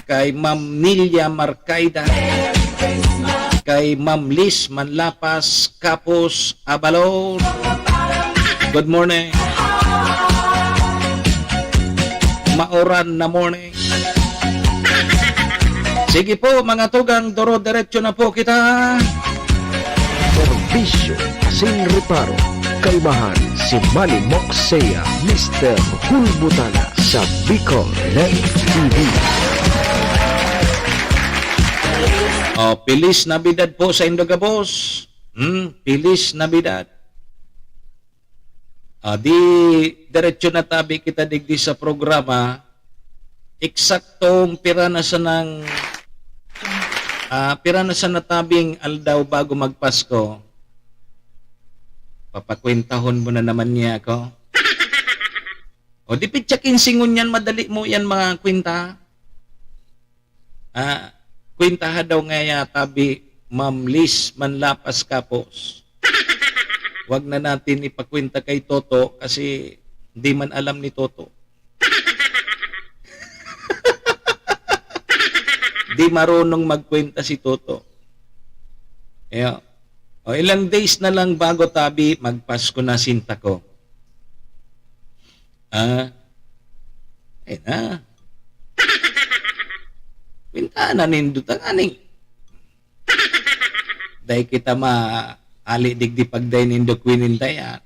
kay Ma'am Nilia Marcaida, kay Ma'am Liz Manlapas Capos Abalon. Good morning. Maoran na morning. Sige po mga tugang, doro diretso na po kita. Serbisyo Asin Reparo, kaibahan si Manny Moxea, Mr. Hulbutana sa Bicol Net TV. Pilis Navidad po sa Indoga Boss. Pilis Navidad. Di diretso na tabi kita digdi sa programa. Eksaktong pira na sa natabing aldaw bago magpasko. Papakwentahon mo na naman niya ako. O di pitsakin singon yan, madali mo yan mga kwenta. Kwentaha daw nga tabi Ma'am Liz Manlapas Capos. Wag na natin ipakwenta kay Toto kasi hindi man alam ni Toto. Di marunong magkwenta si Toto. Ayan. O ilang days na lang bago tabi, magpasko na sinta ko. Na. Kwenta na nindutan aning. Dahil kita ali digdi pagday nindo kwinintaya.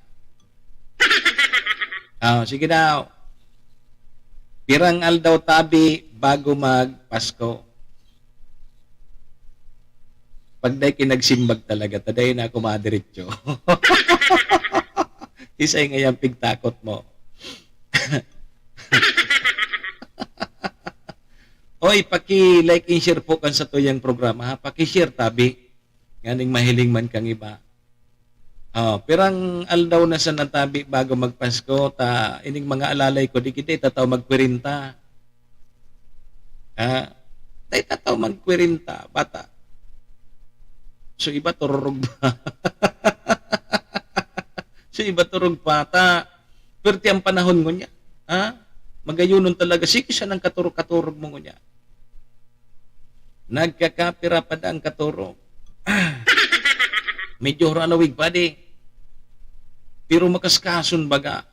Sige daw. Pirang aldaw tabi bago magpasko. Pag day kinagsimbag talaga, taday na ako madiretso. Isay nga yung pigtakot mo. Oy, paki-like and share po kan sa tuyang programa, ha? Paki-share tabi. Nganing mahiling man kang iba. Pirang aldaw na sa natabi bago magpasko, ining mga alalay ko, di kita tataw magkwirinta. Day tataw magkwirinta, bata. So iba turog ba? So iba turog bata. Pero ang panahon mo niya, magayunon talaga. Sige siya ng katurog-katurog mo niya. Nagkakapira pa ang katurog. Medyo ranawig pa di. Pero makaskason baga.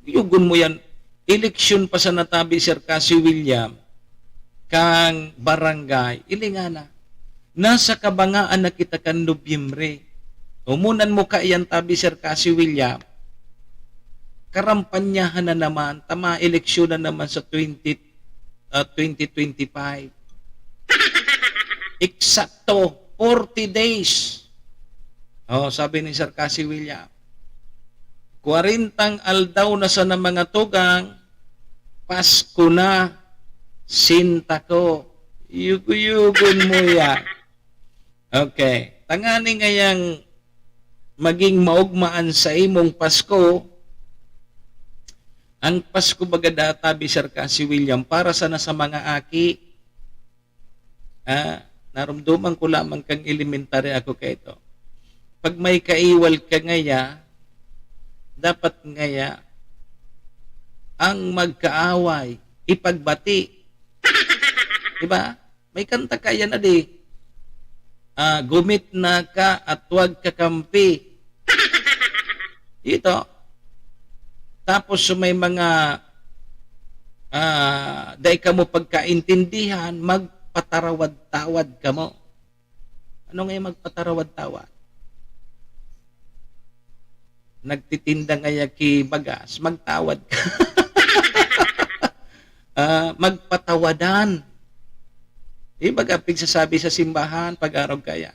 Yugon mo yan. Eleksyon pa sa natabi Sir Cassie William kang barangay. Ilingana. Nasa kabangaan na kita kan Nobyembre. Umunan mo ka iyan tabi Sir Cassie William. Karampanyahan na naman. Tama eleksyon na naman sa 2025. Eksakto 40 days. Sabi ni Sir Cassie William. 40 aldaw na sa mga tugang, Pasko na, sinta ko. Yugo-yugon mo yan. Okay. Tangani ngayang maging maugmaan sa imong Pasko, ang Pasko bagada tabi Sir Cassie William para sana sa mga aki. Narumduman ko lamang kang elementary ako kay ito. Pag may kaiwal ka ngaya, dapat ngaya ang magkaaway, ipagbati. Diba? May kanta kaya na di. Gumit na ka at huwag kakampi. Ito. Tapos may mga dahil ka mo pagkaintindihan, magpatarawad-tawad ka mo. Ano nga magpatarawad-tawad? Nagtitinda ngaya ki bagas, magtawad ka. Magpatawadan. Baga pigsasabi sa simbahan, pag-araw kaya.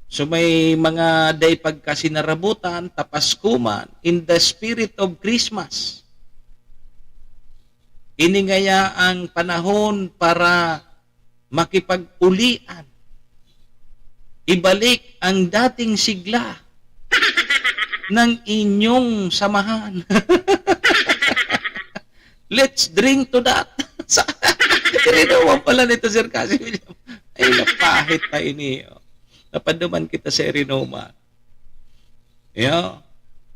So may mga day pagkasinarabutan, tapaskuman, in the spirit of Christmas. Iningaya ang panahon para makipag-ulian. Ibalik ang dating sigla ng inyong samahan. Let's drink to that. Rinawan pala nito Sir Cassie William. Ay, napahit pa ini. Napaduman kita sa Erinoma.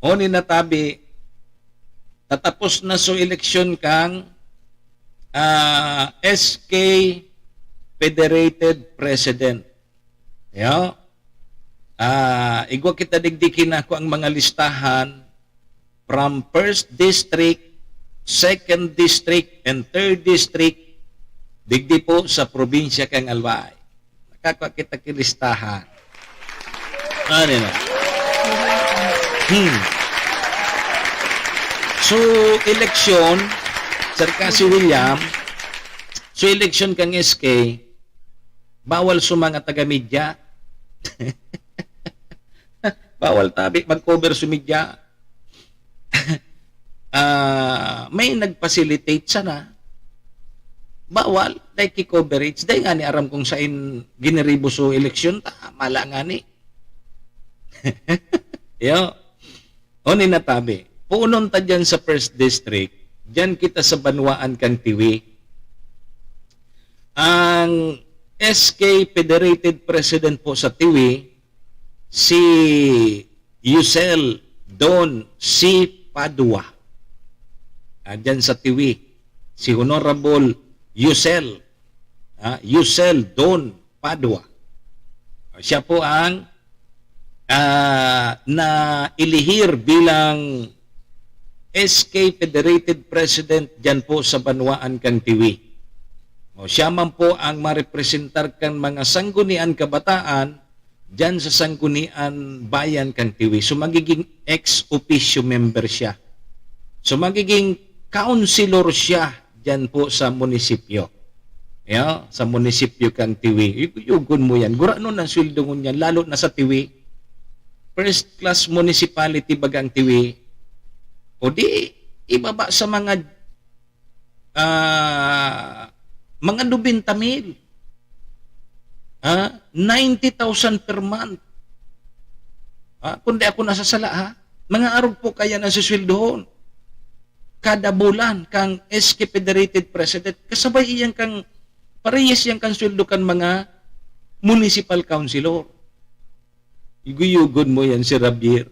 Oni natabi, tatapos na so eleksyon kang SK Federated President. Igwa kita digdikin ako ang mga listahan from 1st District, 2nd District, and 3rd District digdi po sa probinsya kang Albay. Nakakwa kita kilistahan. Ano na? So, eleksyon, Sir Cassie William, so eleksyon kang SK, bawal sa mga taga-media. Bawal tabi, mag-cover sa media. May nag-facilitate sana. Bawal, dahil ki-coverage. Dahil nga ni aram kung saan giniribo sa eleksyon, mala nga ni. Ni natabi. Puunon ta dyan sa 1st District, dyan kita sa Banwaan kang Tiwi. Ang SK Federated President po sa Tiwi, si Yusel Don C. Padua. Dyan sa Tiwi, si Honorable Yusel Don Padua. Siya po ang na ilihir bilang SK Federated President dyan po sa Banwaan kang Tiwi. Siya man po ang marepresentar kang mga sanggunian kabataan dyan sa sanggunian bayan kang Tiwi. So magiging ex-officio member siya. So magiging councilor siya dyan po sa munisipyo. sa munisipyo kang Tiwi. Yugon mo yan. Gurano ng sweldo mo yan, lalo na sa Tiwi. First class municipality bagang Tiwi. O di, ibaba sa mga 90,000. 90,000 per month. Kundi ako nasasala, mga arog po kaya nasusweldohon. Kada bulan kang SK Federated President, kasabay iyang kang parehas yang kang sweldo kan mga municipal councilor. Iguyugod mo yan si Rabier.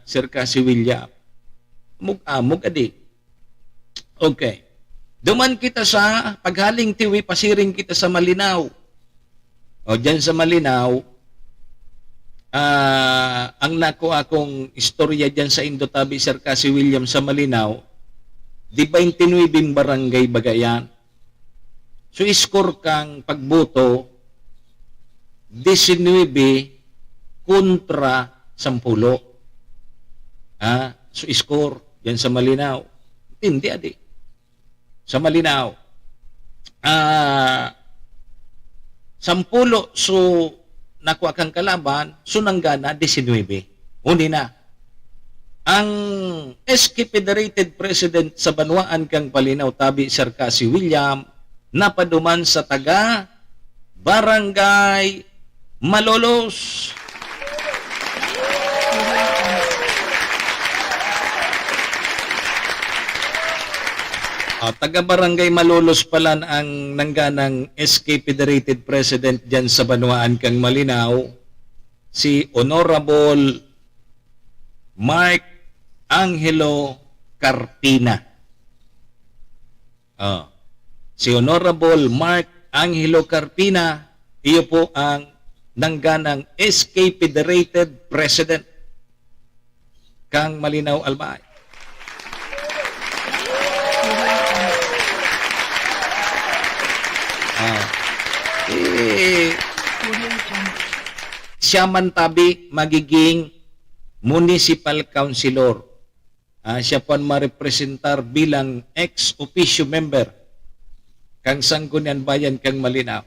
Sir Cassie William. Amog adi. Okay. Duman kita sa paghaling Tiwi, pasiring kita sa Malinaw. O dyan sa Malinaw, ang nako akong istorya dyan sa Indotabi, Sir Cassie William sa Malinaw, di 29 barangay bagayan. So, score kang pagboto, 19 kontra 10. So, score yan sa Malinaw. Hindi, adi. Sa Malinaw. 10, so, nakuha kang kalaban, sunanggana 19. Uni na. Ang SK Federated President sa Banwaan kang Palinaw Tabi, Sir Cassie William, napaduman sa taga Barangay Malolos. Taga Barangay Malolos pala ang nangganang SK Federated President dyan sa Banwaan kang Malinaw, si Honorable Mark Angelo Carpina. Si Honorable Mark Angelo Carpina, iyo po ang nangganang SK Federated President kang Malinaw Albay. Siya man tabi magiging municipal councilor. Siya po ma-representar bilang ex-officio member kang Sangguniang Bayan kang Malinaw.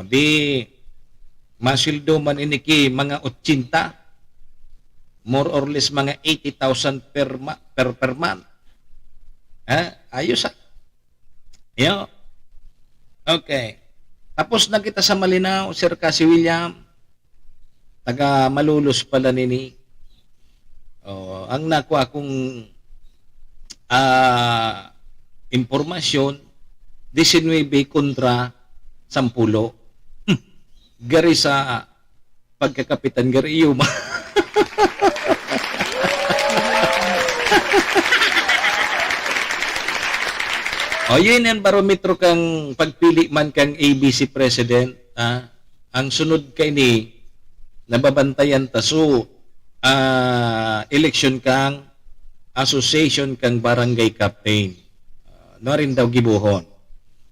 Di masildo man iniki mga 80, more or less mga 80,000 per month. Ayos Yo. Okay. Tapos na kita sa Malinaw, Sir Cassie William. Taga Malulos pala nini. Ang nakuha kong impormasyon, 19 kontra 10. Gari sa pagkakapitan, gari iyo. Yun ang barometro kang pagpili man kang ABC President. Ang sunod kay ni nababantayan taso election kang association kang barangay captain. No rin daw gibuhon.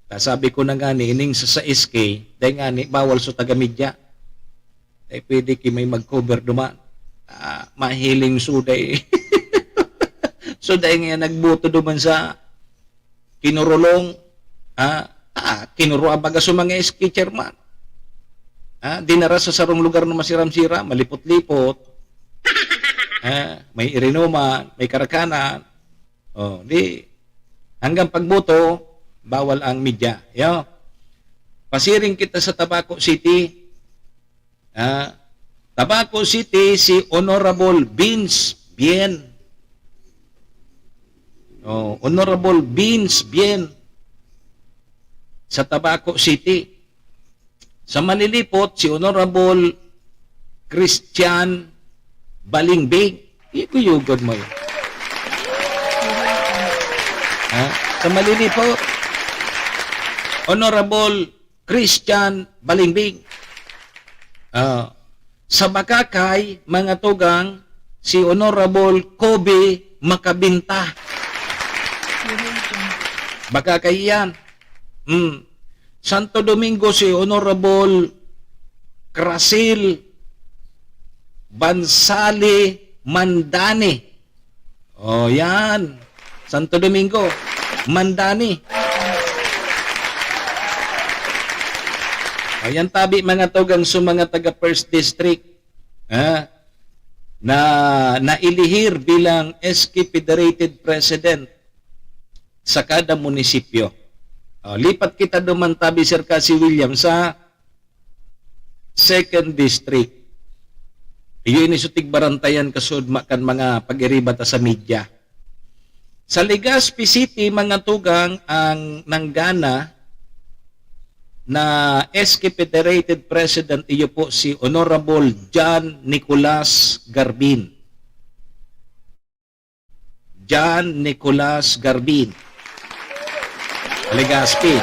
Sabi ko na nga ni, ining sa SK, dahil nga ni, bawal sa taga-media. Dahil pwede ki may mag-cover duman. Mahiling suday. So dahil nga nagbuto duman sa kinurulong, kinuruabaga sa mga SK chairman. Dinara sa sarong lugar na masiram-sira, malipot-lipot. May irinuman, may karakanan. Di, hanggang pagboto, bawal ang media. Pasiring kita sa Tabaco City. Tabaco City, si Honorable Vince Bien. Honorable Vince Bien sa Tabaco City. Sa Malilipot, si Honorable Christian Balingbing. Ikuyugod mo yun. Sa Malilipot, Honorable Christian Balingbing. Sa Bakakay, mga tugang, si Honorable Kobe Makabinta. Bakakay yan. Santo Domingo, si Honorable Krasil Bansali Mandani. Yan. Santo Domingo. Mandani. Ayan tabi mga tugang sa mga taga First District na nailihir bilang SK Federated President sa kada munisipyo. Lipat kita duman tabi Sir Cassie William sa Second District. Iyon isutig barantayan kasud makan mga pag-iribata sa media. Sa Legazpi City, mga tugang, ang nanggana na SK Federated President, iyo po si Honorable John Nicolas Garbin. John Nicolas Garbin. Legazpi.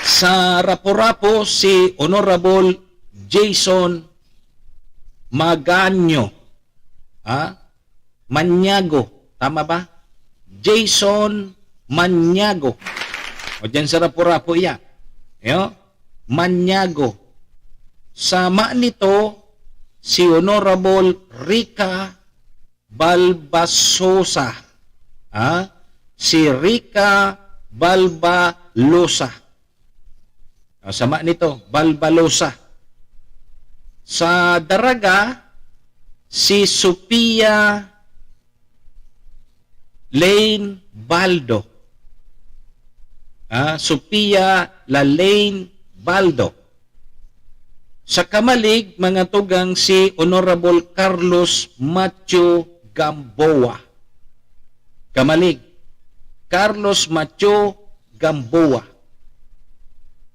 Sa Rapo-Rapo, si Honorable Jason Maganyo. Manyago. Tama ba? Jason Manyago. O dyan sa Rapo-Rapo iya. Manyago. Sa Manito, si Honorable Rica Balbasosa. Si Rica Balbalosa. Sa Manito, Balbalosa. Sa Daraga, si Sophia Lane Baldo. Sophia Lane Baldo. Sa Kamalig, mga tugang si Honorable Carlos Macho Gamboa. Kamalig. Carlos Macho Gamboa.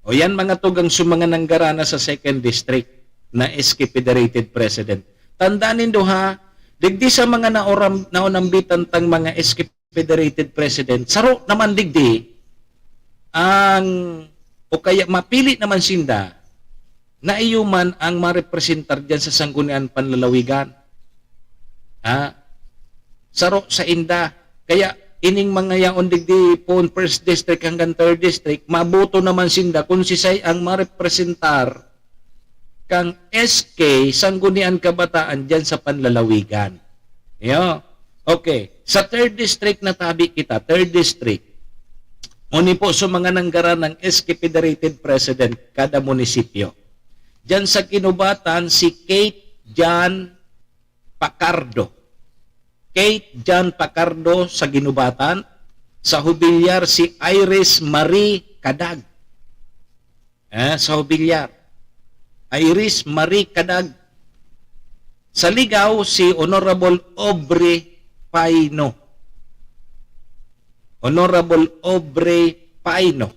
O yan mga tugang sumanga nanggarana sa Second District na SK Federated President. Tandaan nindo ha, digdi sa mga naunambitan tang mga SK Federated President, saro naman digdi, o kaya mapili naman sinda, na iyuman ang marepresentar dyan sa sanggunian panlalawigan. Saro sa inda. Kaya ining mga yaon digdi po First District hanggang Third District, mabuto naman sinda kung sisay ang marepresentar kang SK sanggunian kabataan dyan sa panlalawigan. Okay. Sa Third District na tabi kita, Third District, uni po sa mga nanggaran ng SK Federated President kada munisipyo. Dyan sa Kinubatan, si Kate Jan Pacardo. Kate Jan Pacardo sa Ginubatan. Sa Hubilyar, si Iris Marie Kadag. Sa Hubilyar. Iris Marie Kadag. Sa Ligaw, si Honorable Aubrey Paino. Honorable Aubrey Paino.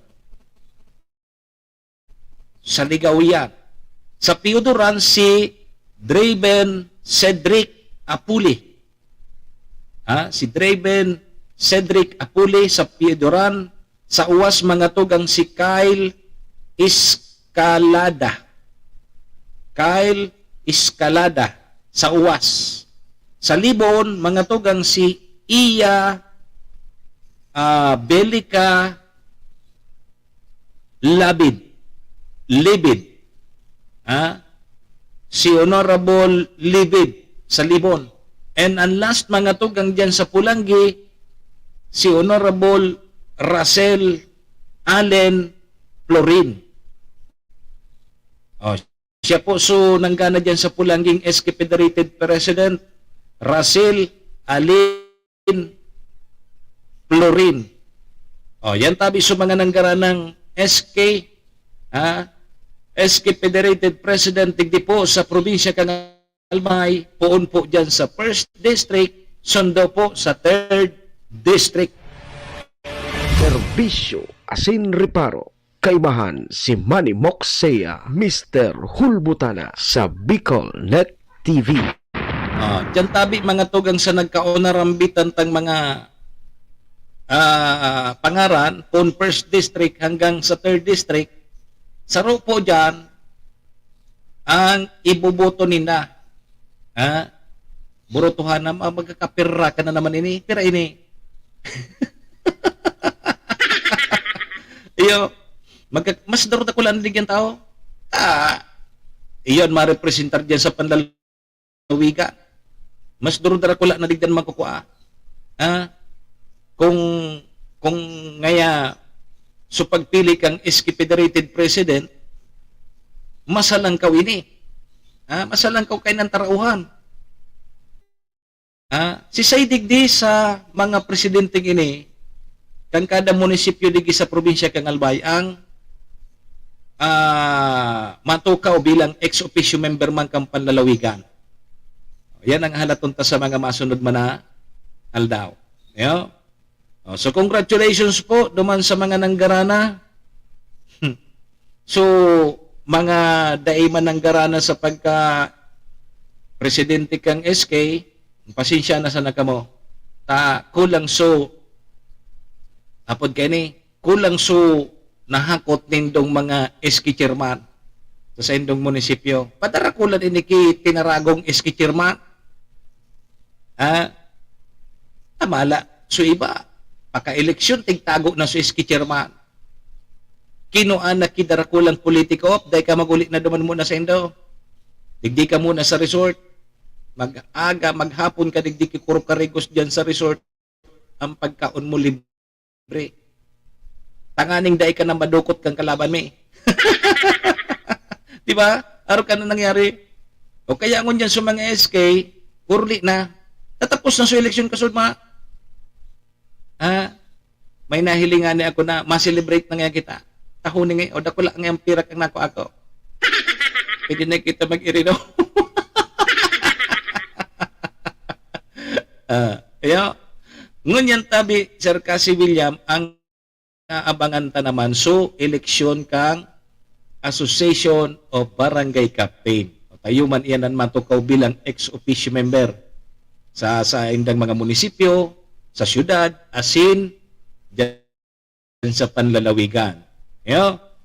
Sa Ligaw yan. Sa Piodoran, si Draven Cedric Apuli. Si Draven Cedric Apuli sa Piodoran. Sa Uwas, mga tugang si Kyle Escalada. Kyle Escalada sa Uwas. Sa Libon, mga tugang si Iya Belica Libid. Si Honorable Libid sa Libon. And ang last mga tugang dyan sa Pulangi, si Honorable Russell Allen Florin. Siya po nanggana dyan sa Pulanging SK Federated President, Russell Allen Florin. Yan tabi sa mga nanggara ng SK, SK Federated President, tigdi po sa probinsya Almay, poon po dyan sa First District, sundo po sa Third District. Serbisyo asin reparo. Kaibahan si Manny Moxea, Mr. Hulbutana sa Bicol Net TV. Diyan tabi mga tugang sa nagkaonarambitan tang mga pangaran pon First District hanggang sa Third District. Saro po dyan ang ibuboto nina. Burutuhan na magkakapira ka na naman ini. Pira ini. Mas darot ako lang digyan tao. Iyon marepresentar dyan sa panlalawigan. Mas darot ako lang na digyan makukuha. kung ngaya so pagpili kang iski-federated president, masalangkaw ini. Masalangkaw kay ng tarauhan. Si Saydigdi sa mga presidenteng ini, kang kada munisipyo digi sa probinsya kang Albay, ang matukaw bilang ex-officio member man kang panlalawigan. Yan ang halatunta sa mga masunod man na aldaw. So congratulations po duman sa mga nanggarana. So mga daiman nanggarana sa pagka presidente kang SK, pasensya na sana kamo. Kulang so apod kani, kulang so nahakot nindong mga SK chairman sa indong munisipyo. Patarakulan ini ki tinaragong SK chairman. Amala so iba paka-eleksyon tigtago na sa SK chairman. Kinuan na kidarakulang politiko, dahil ka magulit na duman muna sa indo. Digdi ka muna sa resort. Mag-aga, maghapon ka, digdi ki kurup karigos dyan sa resort. Ang pagkaon mo libre. Tanganing dahil ka na madukot kang kalaban mi. Diba? Araw ka na nangyari. O kaya ngun dyan sa mga SK, kurli na. Tatapos na sa eleksyon kasod mga. May nahilingan ni ako na ma-celebrate na nga kita. Tahunin ngayon, o dakula ngayong pirak ang nako ako. Pwede na kita mag-irino. Ngunyan tabi, Sir Cassie William, ang abangan ta naman, so, eleksyon kang Association of Barangay Captain. Tayo man iyan ang matukaw bilang ex-officio member sa indang mga munisipyo, sa syudad, asin, dyan sa panlalawigan.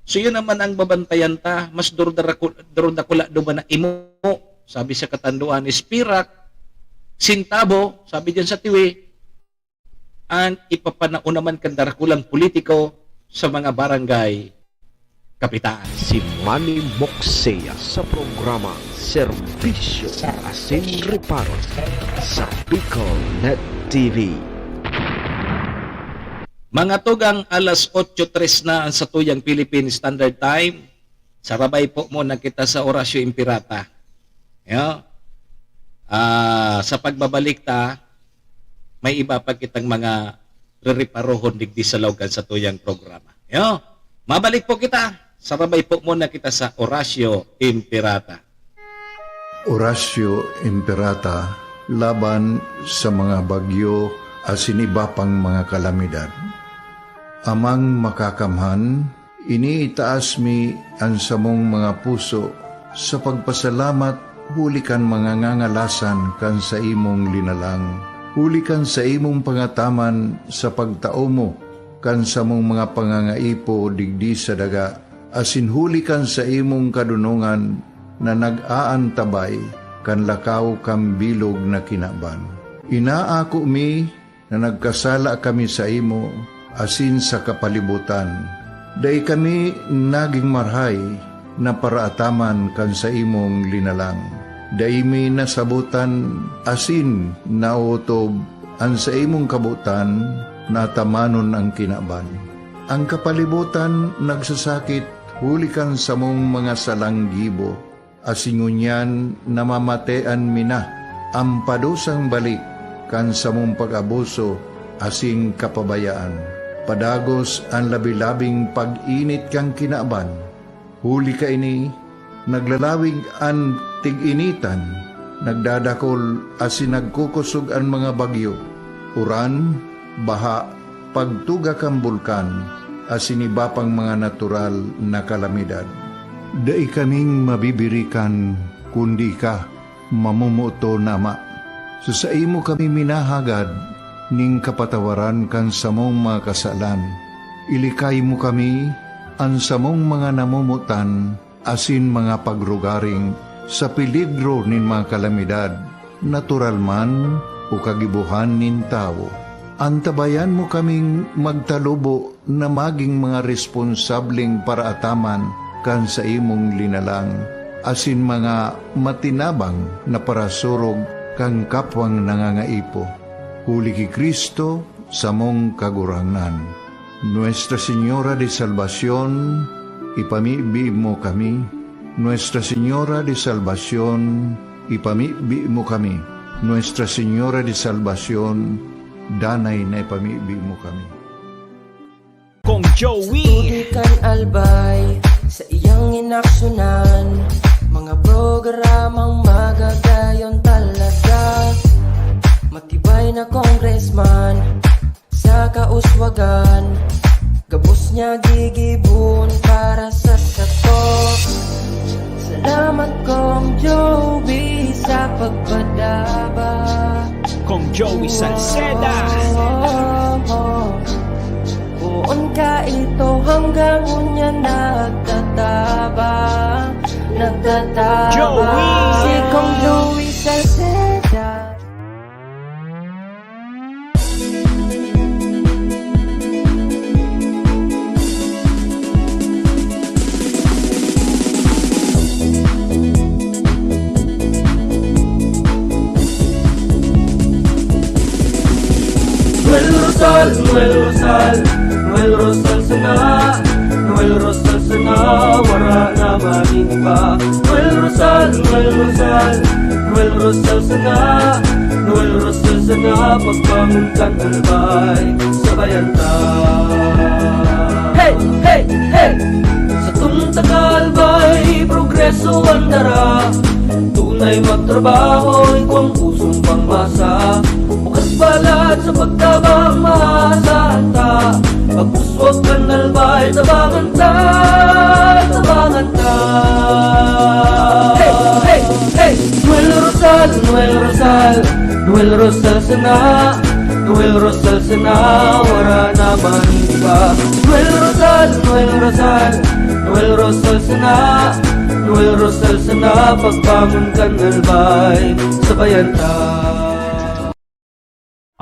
So yun naman ang babantayan ta, mas durudakula duman na imo, sabi sa katanduan, Spirak, Sintabo, sabi dyan sa tiwi, ang ipapanao naman kang darakulang politiko sa mga barangay kapitan. Si Manny Moxea sa programa Serbisyo Asin Reparo sa Bicol Net TV. Mga tugang alas 8:03 na sa tuyang Philippine Standard Time. Sarabay po muna kita sa Orasyo Impirata. Sa pagbabalik ta, may iba pa kitang mga re-reparohon digdi sa lawgan sa tuyang programa. Mabalik po kita. Sarabay po muna kita sa Orasyo Impirata. Orasyo Impirata laban sa mga bagyo asin iba pang mga kalamidad. Amang makakamhan, iniitaas mi ang samong mga puso sa pagpasalamat, hulikan mga ngangalasan kan sa imong linalang. Hulikan sa imong pangataman sa pagtao mo, kan sa mong mga pangangaipo digdi sa daga, asin hulikan sa imong kadunungan na nag-aantabay, kan lakaw kang bilog na kinaban. Inaako mi na nagkasala kami sa imo, asin sa kapalibutan. Day kami naging marhay na paraataman kan sa imong linalang. Day mi nasabutan asin nautob ang sa imong kabutan na tamanon ang kinaban. Ang kapalibutan nagsasakit hulikan sa mong mga salanggibo. Asingunyan namamatean mina ang padusang balik kan sa mong pag-abuso asing kapabayaan. Padagos ang labi-labing pag-init kang kinaban. Huli ka ini, naglalawig ang tig-initan, nagdadakol asin nagkukusog ang mga bagyo. Uran, baha, pagtuga kang bulkan, asin iba pang mga natural na kalamidad. Dai kaming mabibirikan, kundi ka, mamumuto nama. So sa imo kami minahagad, ning kapatawaran kan samong mga kasalan. Ilikay mo kami, ang samong mga namumutan, asin mga pagrugaring, sa peligro nin mga kalamidad, natural man o kagibuhan nin tao. Antabayan mo kaming magtalubo na maging mga responsableng paraataman kan sa imong linalang, asin mga matinabang na parasurog kang kapwang nangangaipo. Huli ki Kristo sa mong kagurangan. Nuestra Señora de Salvación, ipamibi mo kami. Nuestra Señora de Salvación, ipamibi mo kami. Nuestra Señora de Salvación, danay na ipamibi mo kami. Kong Joey. Tudikan albay sa iyang inaksyonan, mga programang magagayon talaga. Matibay na congressman sa kauswagan, gabos niya gigibon para sa sato. Salamat Kong Joey sa pagpadaba. Kong Joey Salceda. Buon ka ito hanggang unya nagtatabang, Joey! si Kong Joey Salceda. Noel Rosal, Noel Rosal, Noel Rosal sana, Noel Rosal sana, wala na maning iba. Noel Rosal, Noel Rosal, Noel Rosal sana, Noel Rosal sana, pagbangon kan albay, sabayan ta. Hey, hey, hey! Sa tunta kalbay, progreso ang dara, tunay magtrabaho, ikaw ang pusong pangmasa. Bukas balat sa pagtabang maasahan ta, pagpuswag kan albay, tabangan ta, tabangan ta. Hey, hey, hey! Noel Rosal, Noel Rosal, Noel Rosal sana, Noel Rosal sana, wala na maning iba. Noel Rosal, Noel Rosal, Noel Rosal sana, Noel Rosal sana, pagbangon kan albay, sabayan ta.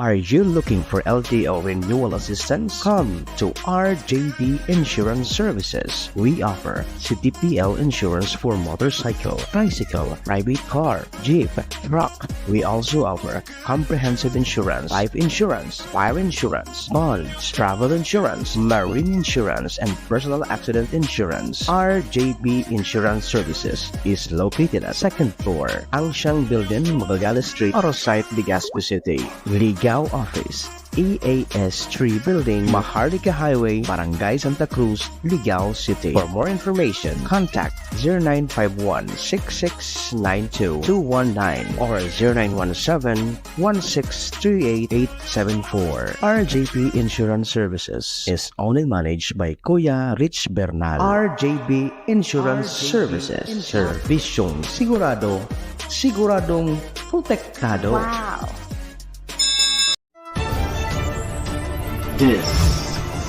Are you looking for LTO renewal assistance? Come to RJB Insurance Services. We offer CTPL insurance for motorcycle, bicycle, private car, jeep, truck. We also offer comprehensive insurance, life insurance, fire insurance, bonds, travel insurance, marine insurance, and personal accident insurance. RJB Insurance Services is located at 2nd floor, Angshang Building, Magallanes Street, Orosite, Legazpi City. Ligao Office, EAS 3 Building, Maharlika Highway, Barangay Santa Cruz, Ligao City. For more information, contact 0951-6692-219 or 0917-1638874. RJP Insurance Services is owned and managed by Kuya Rich Bernal. RJB Insurance Services. Servisyong sigurado, siguradong protektado. Wow! This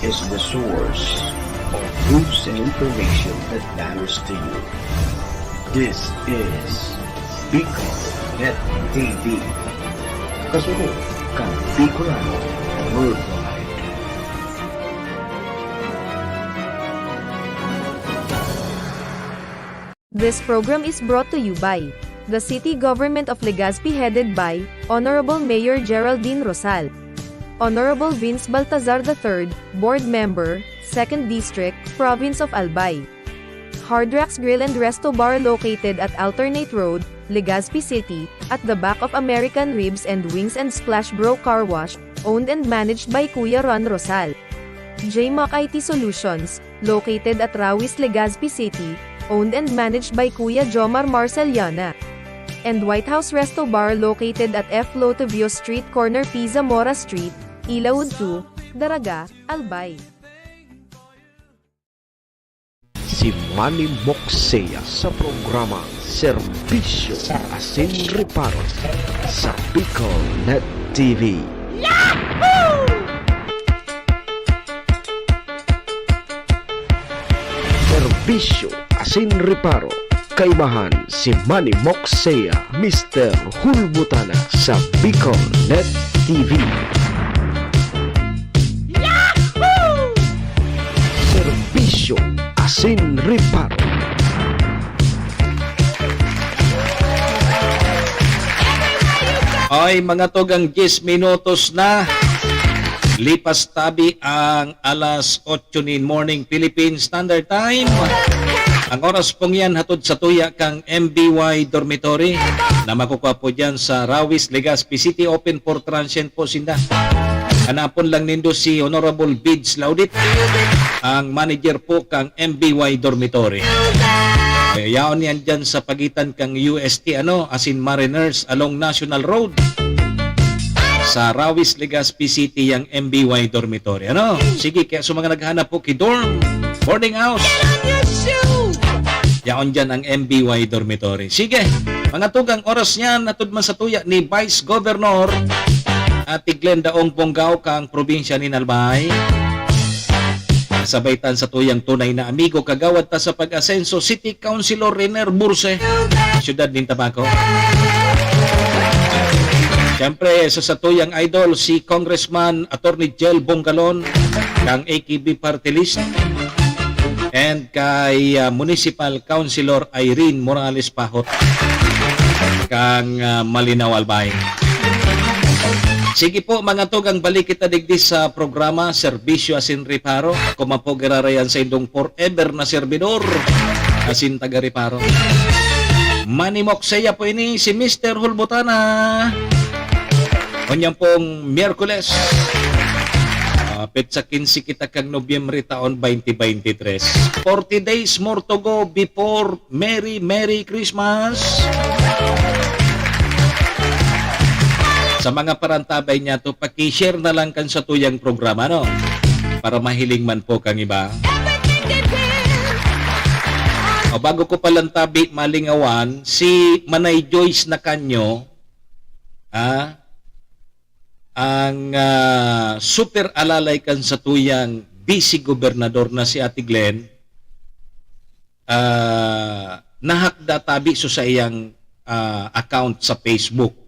is the source of news and information that matters to you. This is Bicol Net TV. Kasunod kang Bicolano Worldwide. This program is brought to you by the City Government of Legazpi headed by Honorable Mayor Geraldine Rosal, Honorable Vince Baltazar III, Board Member, 2nd District, Province of Albay. Hard Rocks Grill and Resto Bar located at Alternate Road, Legazpi City, at the back of American Ribs and Wings and Splash Bro Car Wash, owned and managed by Kuya Ron Rosal. JMAC IT Solutions, located at Rawis, Legazpi City, owned and managed by Kuya Jomar Marceliana. And White House Resto Bar located at F. Lotavio Street Corner Pisa Mora Street, Ilaud 2, Daraga, Albay. Si Manny Moxea sa programang Serbisyo Asin Reparo sa Bicol Net TV. Serbisyo Asin Reparo. Kaibahan si Manny Moxea, Mr. Hulbutana sa Bicol Net TV. Serbisyo Asin Reparo. Ay, mga togang 10 minutos na. Lipas tabi ang alas 8 nin morning Philippine Standard Time. Ang oras pong yan hatod sa tuya kang MBY Dormitory na makukuha po dyan sa Rawis, Legazpi City. Open for transient po sinda. Hanapon lang nindo si Honorable Bids Laudit, ang manager po kang MBY Dormitory. Yaon yan dyan sa pagitan kang UST, as in Mariners along National Road. Sa Rawis, Legazpi City, yung MBY Dormitory. Sige, kaya sa mga naghanap po kay dorm, boarding house, yaon dyan ang MBY Dormitory. Sige, mga tugang oras niyan, natud man sa tuya ni Vice Governor Ate Glenda Ong Bonggao kang probinsya ni Albay. Sabaitan sa tuyang tunay na amigo kagawad ta sa pag-asenso City Councilor Rener Burse, siyudad ng Tabaco. Siyempre, sa tuyang idol, si Congressman Attorney Jel Bongalon, kang AKB Party List, and kay Municipal Councilor Irene Morales Pahot, kang Malinaw Albay. Sige po mga tugang, balik kita digdi sa programa Serbisyo Asin Reparo. Ako man po girarayan sa indong forever na servidor, asin taga Reparo. Manimok saya po ini si Mr. Hulbutana. Kanyang pong Miyerkules, petsa 15 kita kang Nobyembre taon 2023. 40 days more to go before Merry Christmas. Sa mga parantabay niya to, paki-share na lang kan sa tuyang programa, para mahiling man po kang iba. O bago ko palantabi malingawan, si Manay Joyce na kanyo, ang super alalay kan sa tuyang vice gobernador na si Ate Glenn, nahakda tabi so sa iyang account sa Facebook.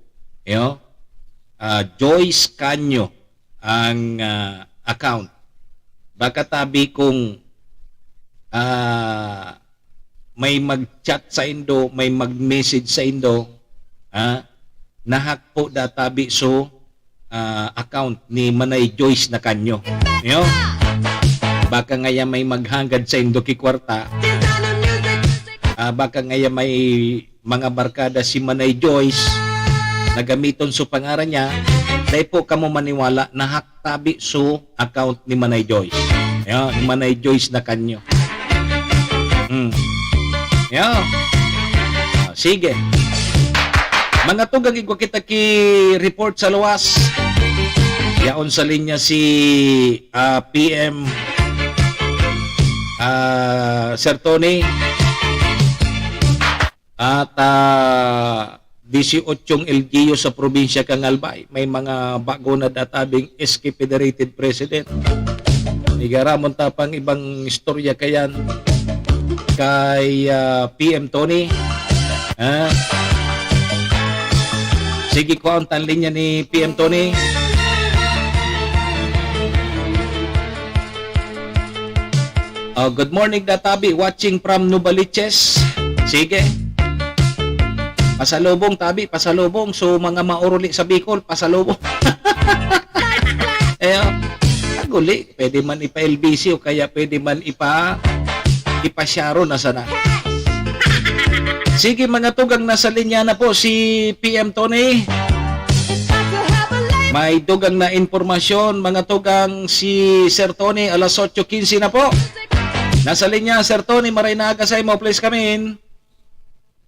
Joyce Canyo ang account. Baka tabi kung may mag-chat sa indo, may mag-message sa indo, nahak po databi so account ni Manay Joyce na kanyo. Baka ngaya may maghangad sa indo kikwarta. Baka ngaya may mga barkada si Manay Joyce na gamiton so pangaran niya, dahil po kamo maniwala na haktabi so account ni Manay Joyce. Ni Manay Joyce na kanyo. Sige. Mga tugang igwa kita ki-report sa luwas. Yaon sa linya si PM Sir Tony at 18 LGU sa probinsya kang Albay. May mga bago na databing SK Federated President. Igaramon tapang ibang istorya kayan kay PM Tony. Sige ko ang tanlinya ni PM Tony. Good morning Databi, watching from Nubaliches. Sige. Pasalubong tabi, pasalubong. So mga mauruli sa Bicol, pasalubong. Aguli, pwede man ipa-LBC o kaya pwede man ipa-Sharo na sana. Sige mga tugang, nasa linya na po si PM Tony. May dugang na informasyon mga tugang si Sir Tony, alas 8:15 na po. Nasa linya Sir Tony, maray na agasay mo, please come in.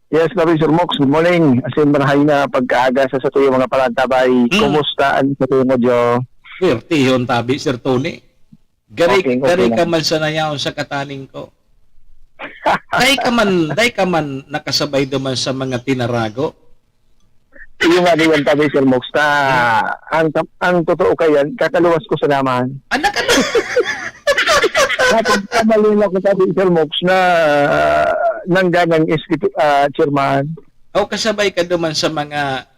Yes, Gabi Sir Mox, good morning. Asin marahay na pagkaaga sa tuyong mga palantabay. Kumusta ang sa tuyong mo, Jo? Tihon tabi, Sir Tony. Gari ka man sa nayaon sa kataning ko. Day ka man nakasabay duman sa mga tinarago. Yung nga din tabi, Sir Mox, ang totoo kayan, kakaluwas ko sa naman. Anak ka na! Kamalina ko tabi, Sir Mox, na nangganang chairman. O kasabay ka duman sa mga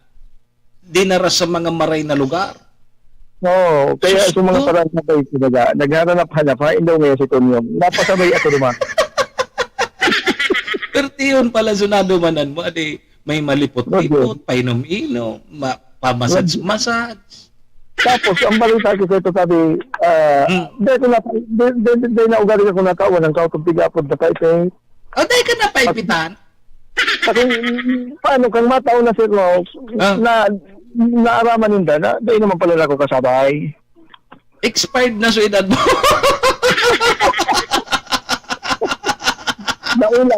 dinara sa mga maray na lugar. Oo, kaya sa mga parang sabay sila, naghahanap-hanap, hindi ngayon si Tonyong. Napasabay ako naman. Pero yun pala sunado manan mo, may malipot-lipot, painom-inom, pamassage-massage. Tapos, ang balita ko ito sabi, dahil na ugali ka kung nakawan ng kautong pigapod na kaipin. O, dahil ka na paipitan. Kasi, paano, kang matao na Sir Mox, na naaraman ninda, na dahil naman pala ako kasabay. Expired na sa edad mo. Naula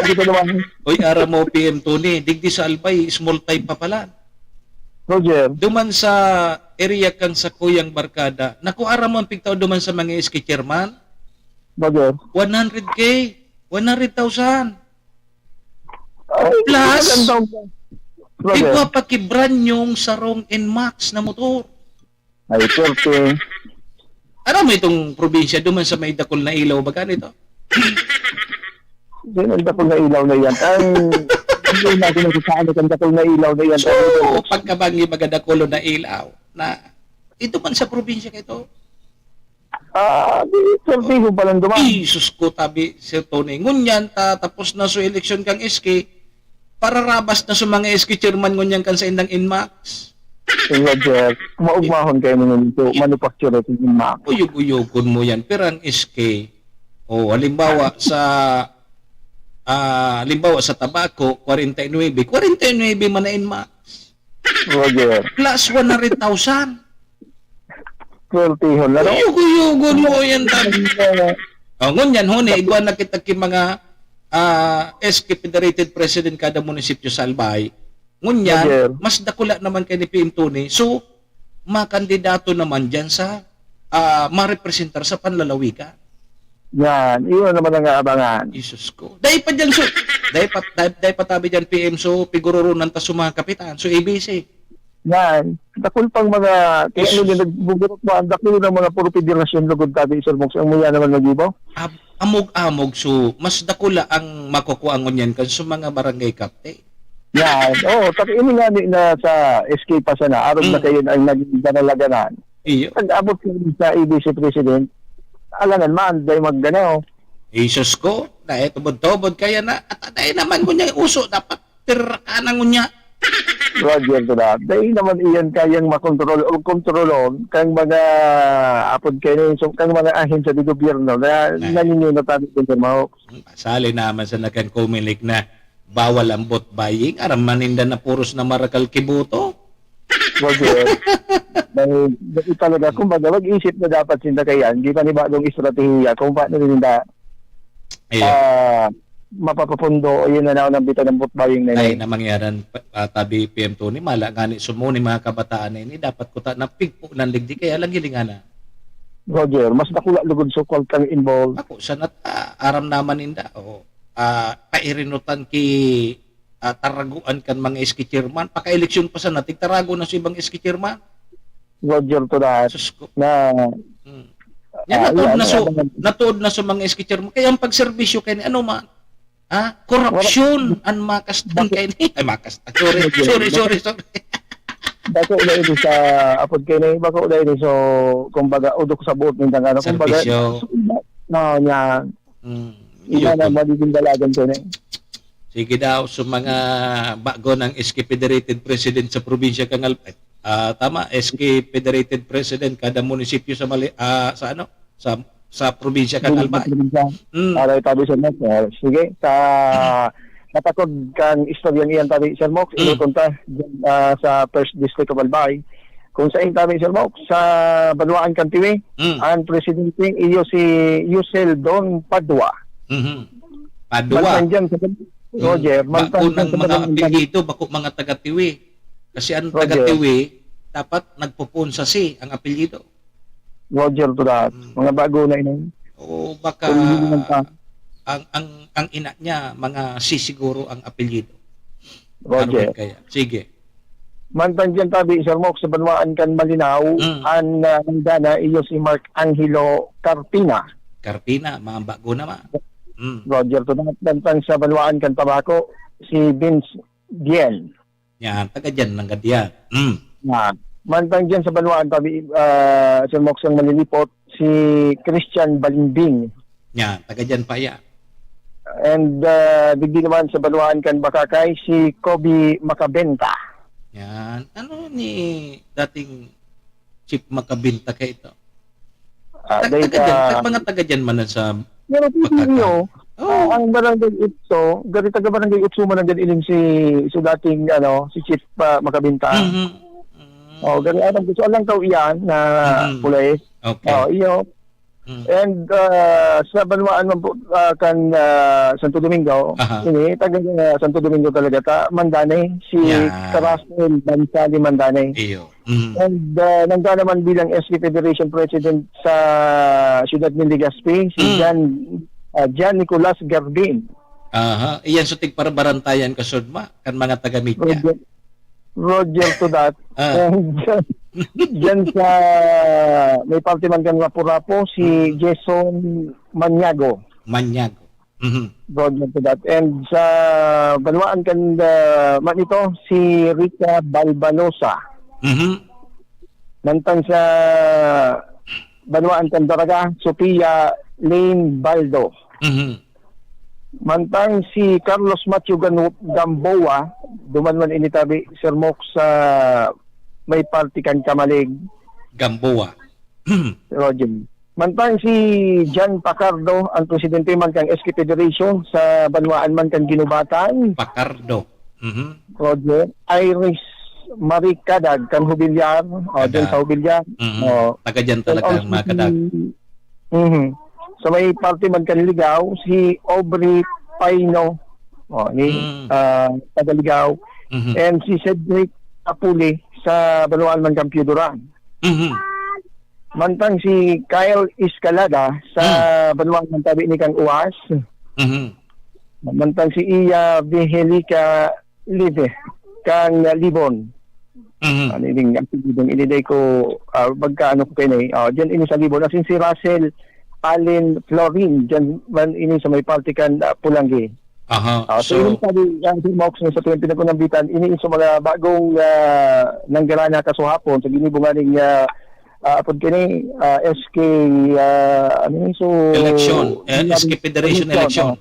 kita naman. Uy, ara mo PM Tony, digdi sa Albay, small time pa pala. Roger. Duman sa area kang sa Kuyang Barkada, naku ara mo ang pigtaw duman sa mga SK chairman. Roger. 100K, 100,000. Plus, iba pa kibran yung sarong NMAX na motor. Ay, swerte. Ano mo itong probinsya duman sa may dakol na ilaw ba ganito? Yan ang dakol na ilaw na yan. Hindi natin nasasaan ang dakol na ilaw na yan. So, pagkabangi magadakulo na ilaw na ito man sa probinsya kayo. Swerte ko palang duman. Jesus ko tabi, Sir Tony. Ngunyan, tapos na so eleksyon kang SK, para rabas na sa mga SK chairman ngunyan kan sa indang INMAX. Roger, maugmahon kayo naman ito, manufacturer ito yung INMAX. Uyog-uyokon mo yan. Pero ang SK, halimbawa sa tabako, 49 man na INMAX. Roger. Plus 100,000. Sweltihon na rin. Uyog-uyogon mo yan tabi. Ngunyan, igwa na kita ki mga SK Federated President kada munisipyo sa Albay. Ngunyan, mas dakula naman kay ni PM Tony. So, makandidato naman dyan sa marepresentar sa panlalawigan. Yan, iyon naman ang aabangan. Jesus ko. Dahil pa dyan, so, dahil pa tabi dyan PM, so, pigururo ng taso mga kapitan. So, ABC. Yan, dakul pang mga, kaya ano din, nagbuburot mo, ang dakul ng mga puro federasyon lugod tabi, Sir Mox, ang muya naman mag-ibaw? Amog-amog, so, mas dakula ang makukuha ngunyan kasi sa mga barangay captain. Yan, tapi ini nga na sa SK pa sana, aron na kayo ang naging ganalaganan. Iyo. Pag-abot ko sa ABC President, alangan man, dahil magganaw. Jesus ko, dahil tubod-tubod kaya na, at dahil naman kunya uso, dapat tirakanan kunya. Roger to that. Dahil naman iyan kayang makontrol o kontrolon kang mga apod kayo, so kang mga ahensya di gobyerno na naninyo na tabi ko mo. Sali naman sa nagkan-kumilik na bawal ang bot buying, aram maninda na puros na marakal kibuto. Roger. Dahil talaga, kumbaga, mag-isip na dapat sinda kayan, di pa ni bagong estratehiya kung paano nila mapapapundo o yun na ng bita ng bot buying na ay na mangyaran tabi PM Tony, mala gani sumuni mga kabataan na ini, dapat kuta na pigpo ng ligdi, kaya lang gilingana. Roger, mas nakula lugod so called kang involved. Ako, sanat aram naman ninda, pairinutan ki taraguan kan mga SK chairman, paka-eleksyon pa sa natig tarago na sa ibang SK chairman. Roger to that. Na natuod na sa mga SK chairman, kaya ang pagserbisyo kay ni ano man, corruption ang makastan kay ni, ay makastan, sorry. Bako na ito sa apod kay ni, bako na ito so kumbaga udok sa buot ng ano, kumbaga niya ina na magiging dalagan ko ni. Sige daw, sa mga bago ng SK Federated President sa probinsya kang Albay. Tama, SK Federated President kada munisipyo sa sa probinsya kang Albay. Aray tabi Sir Mox. Sige, natakod kang istoryang iyan tabi Sir Mox, ilutunta sa First District of Albay. Kung saan tabi Sir Mox, sa Banuaan Kantiwi, ang presidente iyo si Yusel Don Padua. Padua. Roger, unang mga apelyido, bako mga taga-Tiwi. Kasi ang taga-Tiwi, dapat nagpupun sa ang apelyido. Roger to that. Mga bago na ina. O baka ang ina niya, mga siguro ang apelyido. Roger. Kaya. Sige. Mantan dyan tabi, Sir Mox, sa Banwaan kan Malinaw, ang dana iyo si Mark Angelo Carpina. Carpina, mga bago naman. Roger to that. Mantan sa Banwaan kan Tabaco, si Vince Diel. Yan, taga dyan ng gadyan. Mantang dyan sa Banwaan tabi, Sir Mox ang malilipot, si Christian Balimbing. Yan, taga dyan pa yan. And digdi naman sa Banwaan kan Bakakay, si Kobe Makabenta. Yan, ano ni dating Chief Makabinta kay ito. Dahil Mga taga dyan man sa pero Pagkaka- ang barangay Itso, gari taga barangay Itso man ang iling si dating si Chief Makabinta. Gari alam ko alang tao iyan na pulis. Okay. Iyo. And sa Banwaan man po kan Santo Domingo, ini taga Santo Domingo talaga ta Mandane si Carasel Bansali Mandane. Iyo. And nangga naman bilang SK Federation President sa Ciudad de Legazpi, si Jan Nicolas Garbin. Aha, iyan so tigparabarantayan kasudma kan mga taga-media. Roger to that. And dyan sa may parte man kan Rapo-Rapo si Jason Maniago. Roger to that. And sa Banwaan kan man ito si Rita Balbalosa. Nantang sa Banwaan kan Daraga, Sophia Lane Baldo. Mantang si Carlos Matthew Gamboa, duman man initabi Sir Mox sa may party kan Kamalig. Gamboa. Roger. Mantang si John Pacardo, ang presidente man kang SK Federation sa Banwaan man kang Ginubatan. Pacardo. Roger. Iris Marie Kadag kan Hubilyar. Dyan sa Hubilyar. Taga dyan talaga mga Kadag. So may party man kaniligaw si Aubrey Paino tagaligaw and si Cedric Apuli sa Banwaan man Kampiuduran. Mantang si Kyle Escalada sa Banwaan man tabi ni kang Uwas. Mantang si Iya Vihelica Live kang Libon. Iniday ko magkaano ko kayo dyan ini sa Libon. Asin si Russell Allen Florin, dyan man ini sa may party kan Pulanggi. So yun sabi, si Mox sa tuwing pinagkunambitan, ini sa mga bagong nanggarana kasuhapon, sa ginibunganing apod kini SK election, SK Federation election.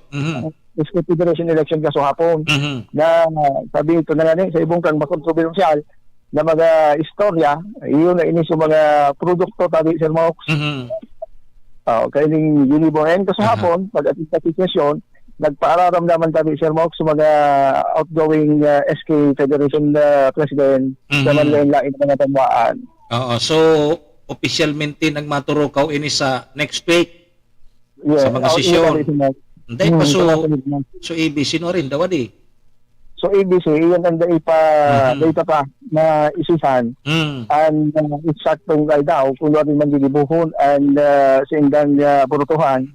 SK Federation election kasuhapon. Na sabi ito na nga sa ibong kang makontrobersyal na mga istorya, iyon na ini sa mga produkto tabi Sir Mox. Kaya yung Unibon kasi hapon, pag-ating session, nagpaararam naman tabi Sir Mox sa mga outgoing SK Federation President sa manlain mga Banwaan. So officialmente nagmaturukaw ini sa next week sa mga sesyon. Hindi pa so ABC no rin daw di. So ABC, iyan ang data pa na isisan. And eksaktong ay daw, kung ano man gigibuhon and sa indang burutuhan,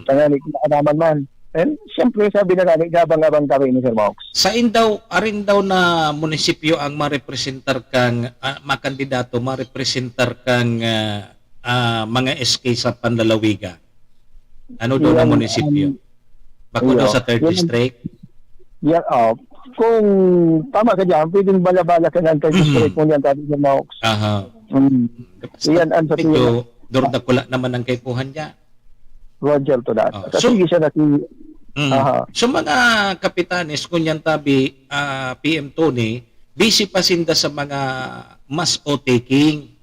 tanganik na naman man. And siyempre sabi na gani, gabang-gabang tabi ni Sir Mox. Sa indaw, arin daw na munisipyo ang marepresentar kang, makandidato, marepresentar kang mga SK sa Panlalawiga. Ano daw na munisipyo? Bako daw sa 3rd District? Kung tama ka dyan, pwedeng bala-bala ka ng 3rd District mo yan tabi Sir Mox. Iyan ang sa tiyo. Dordakula naman ang kaipuhan niya. Roger to that. Kasi siya na So mga kapitanes, kunyan tabi PM Tony, busy pa sinda sa mga mass o-taking.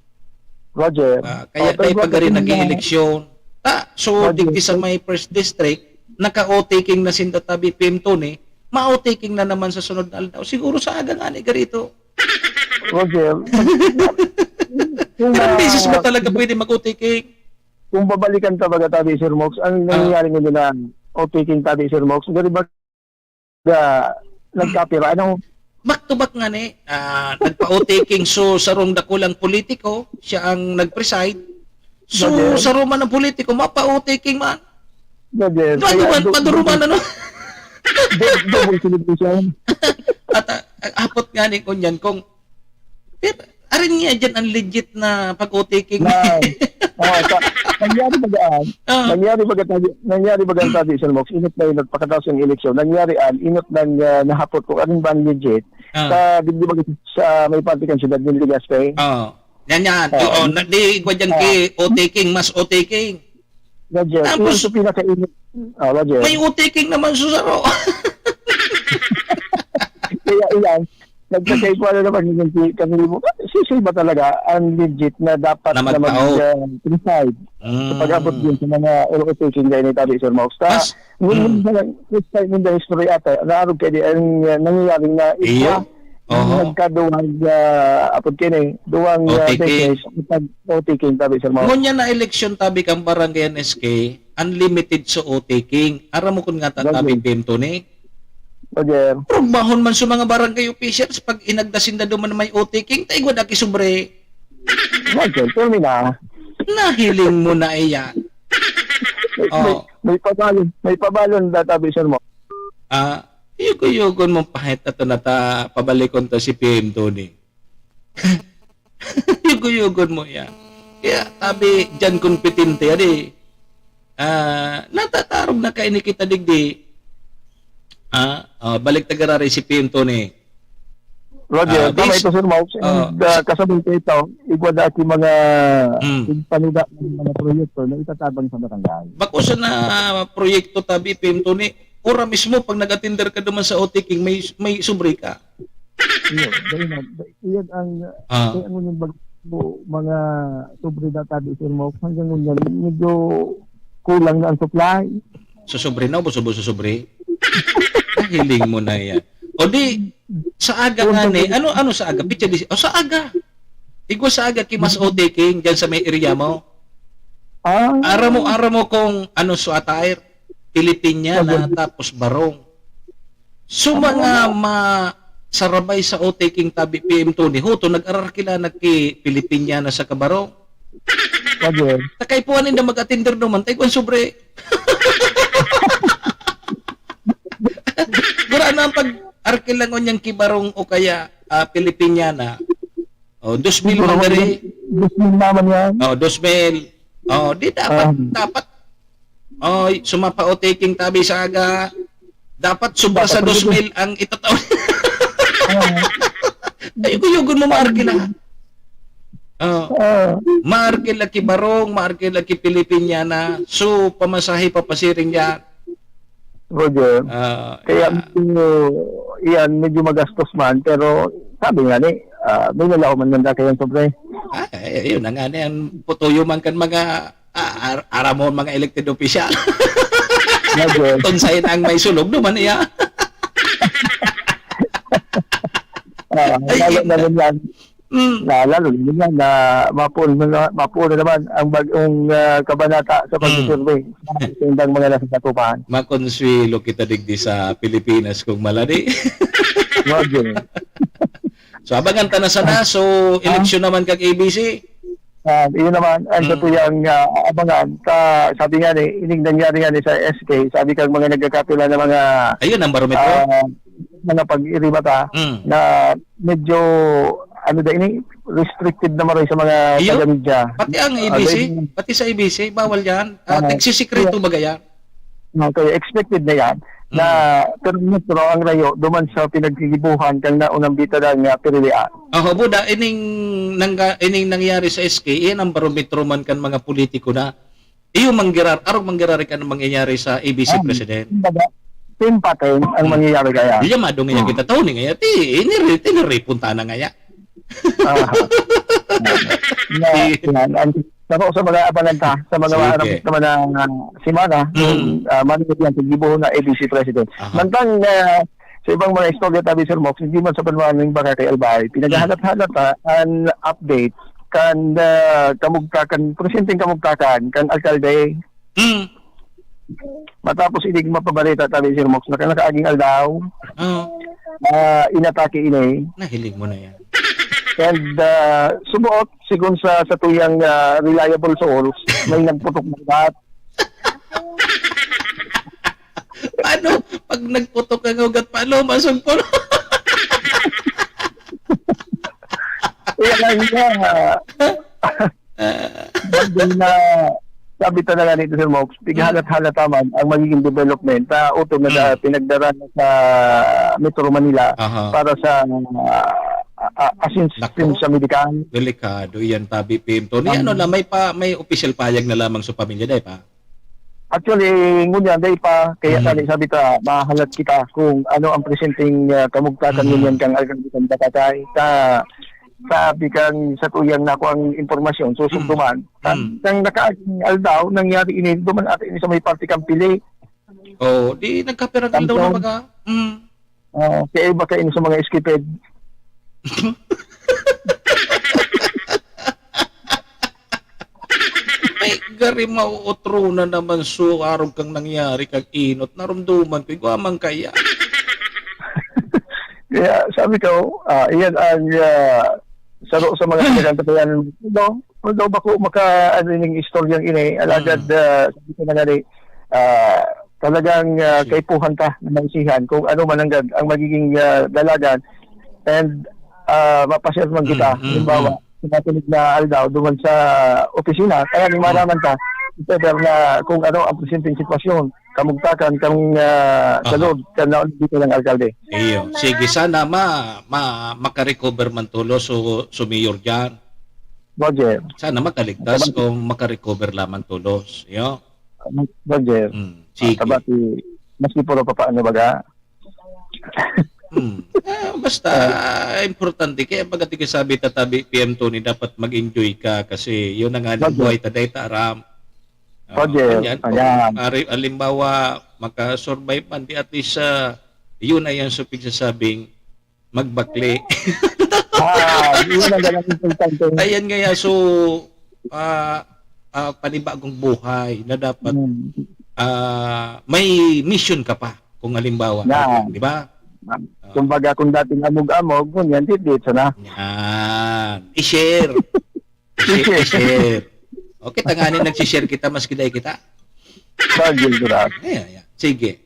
Roger. Kaya tayo pag rin nag-eleksyon. So digdi sa may 1st District, naka-o-taking na sinda tabi PM Tony, ma-o-taking na naman sa sunod na aldaw. Siguro sa aga nga ni garito. Roger. Ilang beses ba talaga pwede mag-o-taking? Kung babalikan talaga tabi Sir Mox, ang nangyayari nyo na o-taking tabi Sir Mox, gari ba nagkapira? Back to back nga ni, nagpa-o-taking so sarong dakulang politiko, siya ang nag-preside. So sa Roma ng politiko, mapa-o-taking man. Paduruman ano? Double celebration. At apot nga ni kunyan kung arin nga dyan ang legit na pag-o-taking. Nangyari bagaan tabi Sir Mox, inot na inot pagkatapos ng eleksyon, nangyari inot ng nahapot ko arin ba legit sa may party kan Ciudad de Legazpi. Yan. Di ko dyan kay o-taking, mas o-taking. Tapos may o-taking naman susaro. Kaya iyan, nagkakaipuan naman yung kanili mo. Sisi ba talaga ang legit na dapat Na na mag-preside sa pag-abot din sa mga oral-taking gaya ni Tabi Sir Mox. Ngunit sa first time in the history ata, naarog kayo ang nangyayaring na Iyo? nagkaduwang apod kini, duwang beses pag-taking Tabi Sir Mox. Ngunya na eleksyon tabi kang barangay NSK, unlimited sa o-taking. Aram mo kung nga tatabi Pimto ni. Roger. Mahon man sa mga barangay officials pag inagdasin na duman may o-taking, taigwad aki sobre. Roger, tell me na. Nahiling mo na iya. May pabalon Tabi Sir Mox. Yugo-yugon mo pahit ato na ta pabalikon to si PM Tony. Yugo-yugon mo yan. Kaya tabi dyan kompetente adi. Natatarog na kaini kita digdi. Balik tagarari si PM Tony. Roger, tama ito Sir Mox. Kasabay ko ito, igwada si mga panida ng mga proyekto na itatabang sa barangay. Bako sa na proyekto tabi PM Tony, ora mismo pag nag-attender ka duman sa o-taking, may sobre ka. Iyan ang mga sobre na tabi Sir Mox. Hanggang ngayon, medyo kulang na ang supply. Sa sobre na o buso-buso sobre? Hiling mo na yan. O di, sa aga nga ni, ano sa aga? Pitya di, sa aga. Igwa sa aga kimas o-taking dyan sa may area mo. Ara mo kung ano sa attire, Pilipiniana, tapos barong. So mga sarabay sa o-taking tabi PM Tony, huto nag-arar kila nagki Pilipiniana sa kabarong. Takay po anin na mag-attender naman, tayo kung sobre. Gura na ang pag-arkilangon niyang kibarong o kaya Pilipiniana. 2,000 man dari. 2,000 naman yan. 2,000. Di dapat. Sumapa o taking tabi sa aga. Dapat sobra sa 2,000 ang itataw. Ayugo-yugon mo maarkila. Maarkila kibarong, maarkila ki Pilipiniana. So, pamasahe papasiring yan. Roger. Kaya iyan medyo magastos man pero sabi nga ni may nalaw man ganda kayang sobre. Yun na nga yan putuyo man kan mga aramon mga elected official. Tunsayin ang may sulog naman iya. Lalo yan na mapuno na naman ang bagong kabanata sa pag-survey sa indang mga nasa katupahan. Makonswelo kita digdi sa Pilipinas kung maladi. So abangan ta na sana. So eleksyon naman kag ABC. Iyon naman ang katuyang abangan. Sabi nga ni, ining nangyari nga ni sa SK, sabi kang mga nagkakapila na mga ayun ang barometro. Mga pag-iribata na medyo ini restricted naman rin sa mga taga-media. Pati ang ABC, pati sa ABC, bawal yan. Nagsisikreto ba yan? Okay, expected na yan. Na pero ang rayo, duman sa pinagkikibuhan kang naunang bita ng pirilian. Buda, ining nangyari sa SK, iyan ang barometro man kan mga politiko na iyo arog manggirari kan mangyayari sa ABC President. Same pattern ang mangyayari kaya. Iya madong nga kita taon nga iniri punta na nga ya. Sa mga abananta sa mga naman na simana manunod yan paggibuho na ABC President. Mantang sa ibang mga istorya tabi Sir Mox, hindi man sa panmaning baka kay Albay, pinaghahanap-hanap ang update kan kamugtakan, presenting kamugtakan kan alkalde. Matapos inig mapabalita tabi Sir Mox, nakaaging aldaw, inatake inay. Nahiling mo na yan. And subuot sigun sa tuyang reliable source may nagputok ng lahat. Paano? Pag nagputok ang ugat, paano masugpo? Kaya lang na sabi talaga nito Sir Mox, pighalat-halata man ang magiging development na utong na pinagdaraan sa Metro Manila para sa assistance sa medikal. Delikado yan tabi PM Tony. Ano na may official payag na lamang sa pamilya day pa? Actually, ngunyan, day pa, kaya tali sabi ta, mahalat kita kung ano ang presenting kamugtakan ngunyan kang alkaldikan batatay. Sabi kang sa tuyang na ako ang informasyon, susugduman. Kang nakaaging aldaw, nangyari ini, duman atin ini sa may party kang pili. Oh, di nagkapiragal daw na mga. Kaya iba kayo ini sa mga skiped. Ay, gari mauotro na naman so araw kang nangyari kag inot. Narumduman ko, iguamang kaya. Kaya sabi ko, iyan ang saro sa mga kagantatayan. Although bako maka ano yung istoryang ini, alagad sabi ko na nga talagang kaipuhan ka na maisihan kung ano man ang magiging dalagan and mapasir man kita. Halimbawa, sinatulig na aldaw duman sa opisina, kaya ni maraman ka na kung ano ang presenteng sitwasyon, kamugtakan, kang salod, kana dito ng alkalde. Iyo. Sige, sana makarecover man tulo so mayor dyan. Roger. Sana makaligtas kung makarecover lamang tulos. Iyo. Roger. Sige. Sabati, maski puro papaano baga. Basta importante kaya pagati ka sabi tatabi PM Tony dapat mag-enjoy ka kasi yun ang aning buhay taday taram. Alimbawa maka-survive man di at least yun ay ang supig sasabing magbakli. Yun ang ganang importante. Ayan nga so panibagong buhay na dapat may mission ka pa kung halimbawa, di ba? Kumbaga kung dating amog-amog, kunyan, tit-tit sana. Yan. I-share. I-share. Okay, tanganin nagsishare kita, mas kiday kita. Bagil ko na. Sige.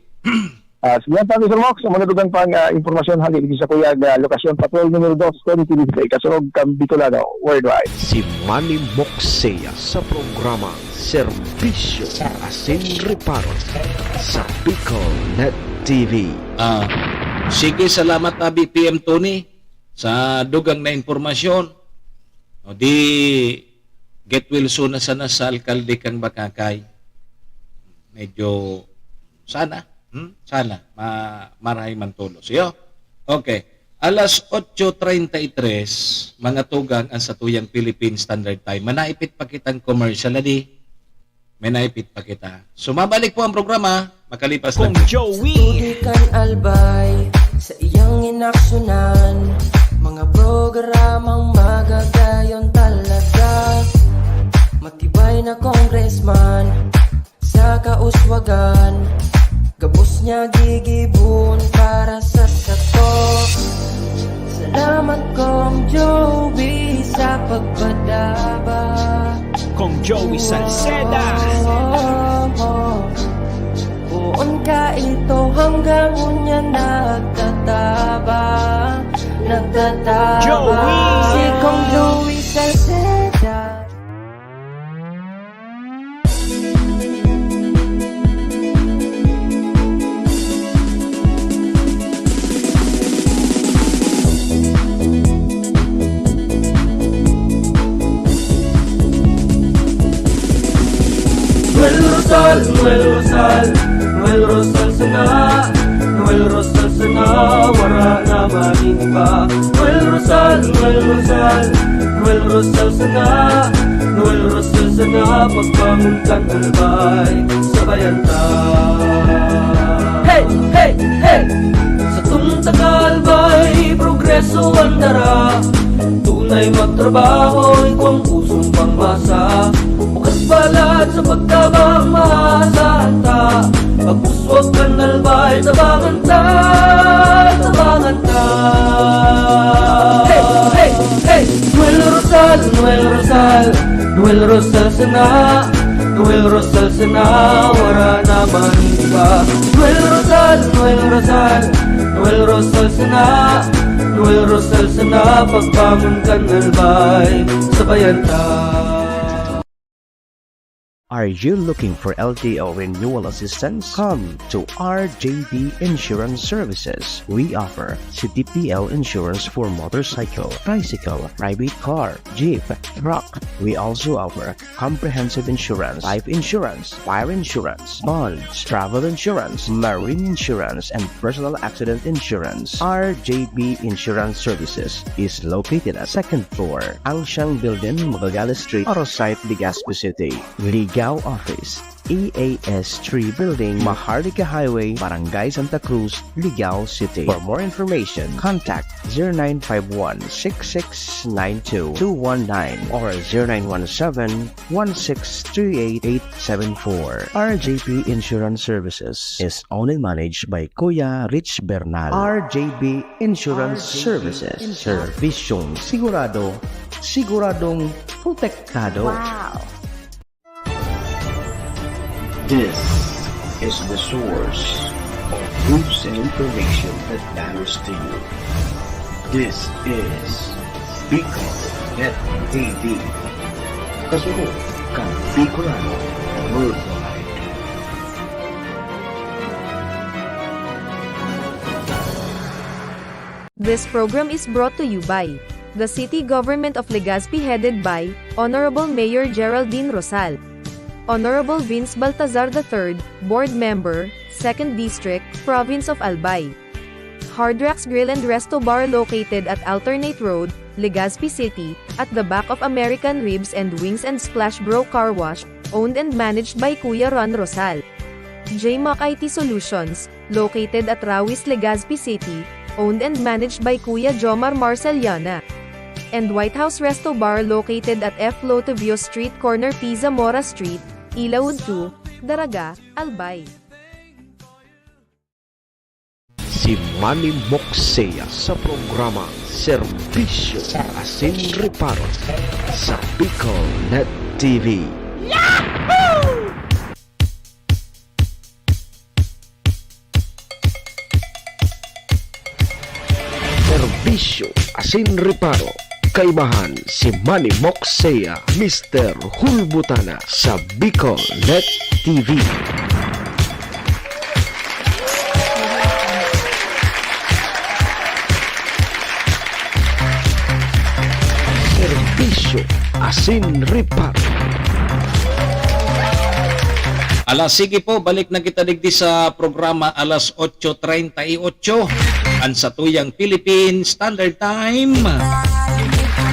Sige, Tami Sir Mox, mga dugang pang informasyon hali sa kuyag lokasyon patrol numero 2, 2023, Kasurog, Bicolano, worldwide. Si Manny Moxea sa programa Serbisyo Asin Reparo sa BicolNet TV. Sige, salamat Abi PM Tony sa dugang na informasyon. O di get well soon na sana sa alkalde kang Bakakay. Medyo sana marahay man tulos. Yo. Okay. Alas 8:33 mga tugang ang satuyang Philippine Standard Time. Manaipit pa kitang commercial adi. Manaipit pa kita. Sumabalik po ang programa makalipas Kung lang. Joey Tudikan albay sa iyang inaksyonan, mga programang magagayon talaga. Matibay na congressman sa kauswagan, gabos niya gigibon para sa sato. Salamat Kong Joey sa pagpadaba. Kong Joey Salceda. Buon ka ito hanggang unya nagtataba. Joey! Si Kong Joey Salceda. Noel Rosal sana, Noel Rosal sana, wala na maniba. Noel Rosal sana, Noel Rosal sana, pagbangon kang albay, sabayan ta. Hey, hey, hey! Sa tuntagalbay, progreso ang dara, tunay magtrabaho, ikaw ang pusong pangmasa. Bukas balat sa pagtabang maasahan ta, pagpuswag ka nalbay, tabangan ta, tabangan ta. Hey, hey, hey! Noel Rosal, Noel Rosal, Noel Rosal sana, Noel Rosal sana, wala na maniba. Noel Rosal, Noel Rosal, Noel Rosal sana, Noel Rosal sana, pagbangon ka nalbay, sabayan ta. Are you looking for LTO renewal assistance? Come to RJB Insurance Services. We offer CTPL insurance for motorcycle, bicycle, private car, jeep, truck. We also offer comprehensive insurance, life insurance, fire insurance, bonds, travel insurance, marine insurance, and personal accident insurance. RJB Insurance Services is located at 2nd floor, Angshang Building, Magallanes Street, Orosite, Legazpi City. Ligao Office, EAS 3 Building, Maharlika Highway, Barangay Santa Cruz, Ligao City. For more information, contact 0951-6692-219 or 0917-1638874. RJB Insurance Services is owned and managed by Kuya Rich Bernal. RJB Insurance Services. Servisyong sigurado, siguradong protektado. Wow! This is the source of news and information that matters to you. This is Bicol Net TV. Kasunod kang Bicolano Worldwide. This program is brought to you by the City Government of Legazpi headed by Honorable Mayor Geraldine Rosal, Honorable Vince Baltazar III, Board Member, 2nd District, Province of Albay. Hard Rocks Grill and Resto Bar located at Alternate Road, Legazpi City, at the back of American Ribs and Wings and Splash Bro Car Wash, owned and managed by Kuya Ron Rosal. JMac IT Solutions, located at Rawis, Legazpi City, owned and managed by Kuya Jomar Marceliana. And White House Resto Bar located at F. Lotavio Street Corner P. Zamora Street, Ilaud 2, Daraga, Albay. Si Manny Moxea sa programa Serbisyo Asin Reparo sa Bicol Net TV. Serbisyo Asin Reparo. Kaibahan si Manny Moxea, Mr. Hulbutana sa Bicol Net TV. Serbisyo Asin Reparo. Sige po, balik na kita digdi sa programa alas 8:38 ang sa tuyang Philippine Standard Time.